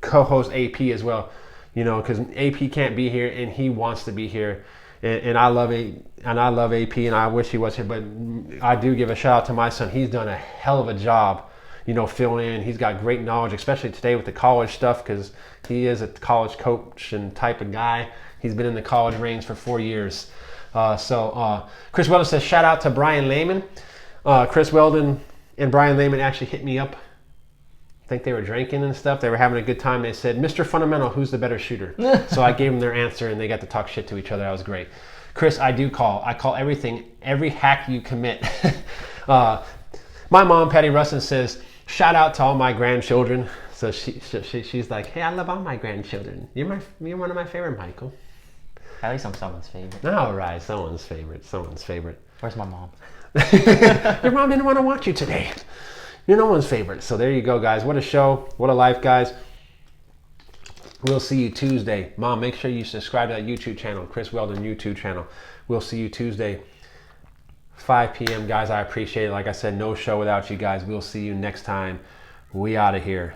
co-host AP as well. Because AP can't be here and he wants to be here, and I love AP and I wish he was here. But I do give a shout out to my son. He's done a hell of a job, filling in. He's got great knowledge, especially today with the college stuff, because he is a college coach and type of guy. He's been in the college range for 4 years. Chris Weldon says, shout out to Brian Lehman. Chris Weldon and Brian Lehman actually hit me up. I think they were drinking and stuff. They were having a good time. They said, Mr. Fundamental, who's the better shooter? So I gave them their answer, and they got to talk shit to each other. That was great. Chris, I call everything, every hack you commit. My mom, Patty Russin, says, shout out to all my grandchildren. So she's like, hey, I love all my grandchildren. You're one of my favorite, Michael. At least I'm someone's favorite. All right, someone's favorite. Where's my mom? Your mom didn't want to watch you today. You're no one's favorite. So there you go, guys. What a show. What a life, guys. We'll see you Tuesday. Mom, make sure you subscribe to that YouTube channel, Chris Weldon YouTube channel. We'll see you Tuesday, 5 p.m. Guys, I appreciate it. Like I said, no show without you guys. We'll see you next time. We out of here.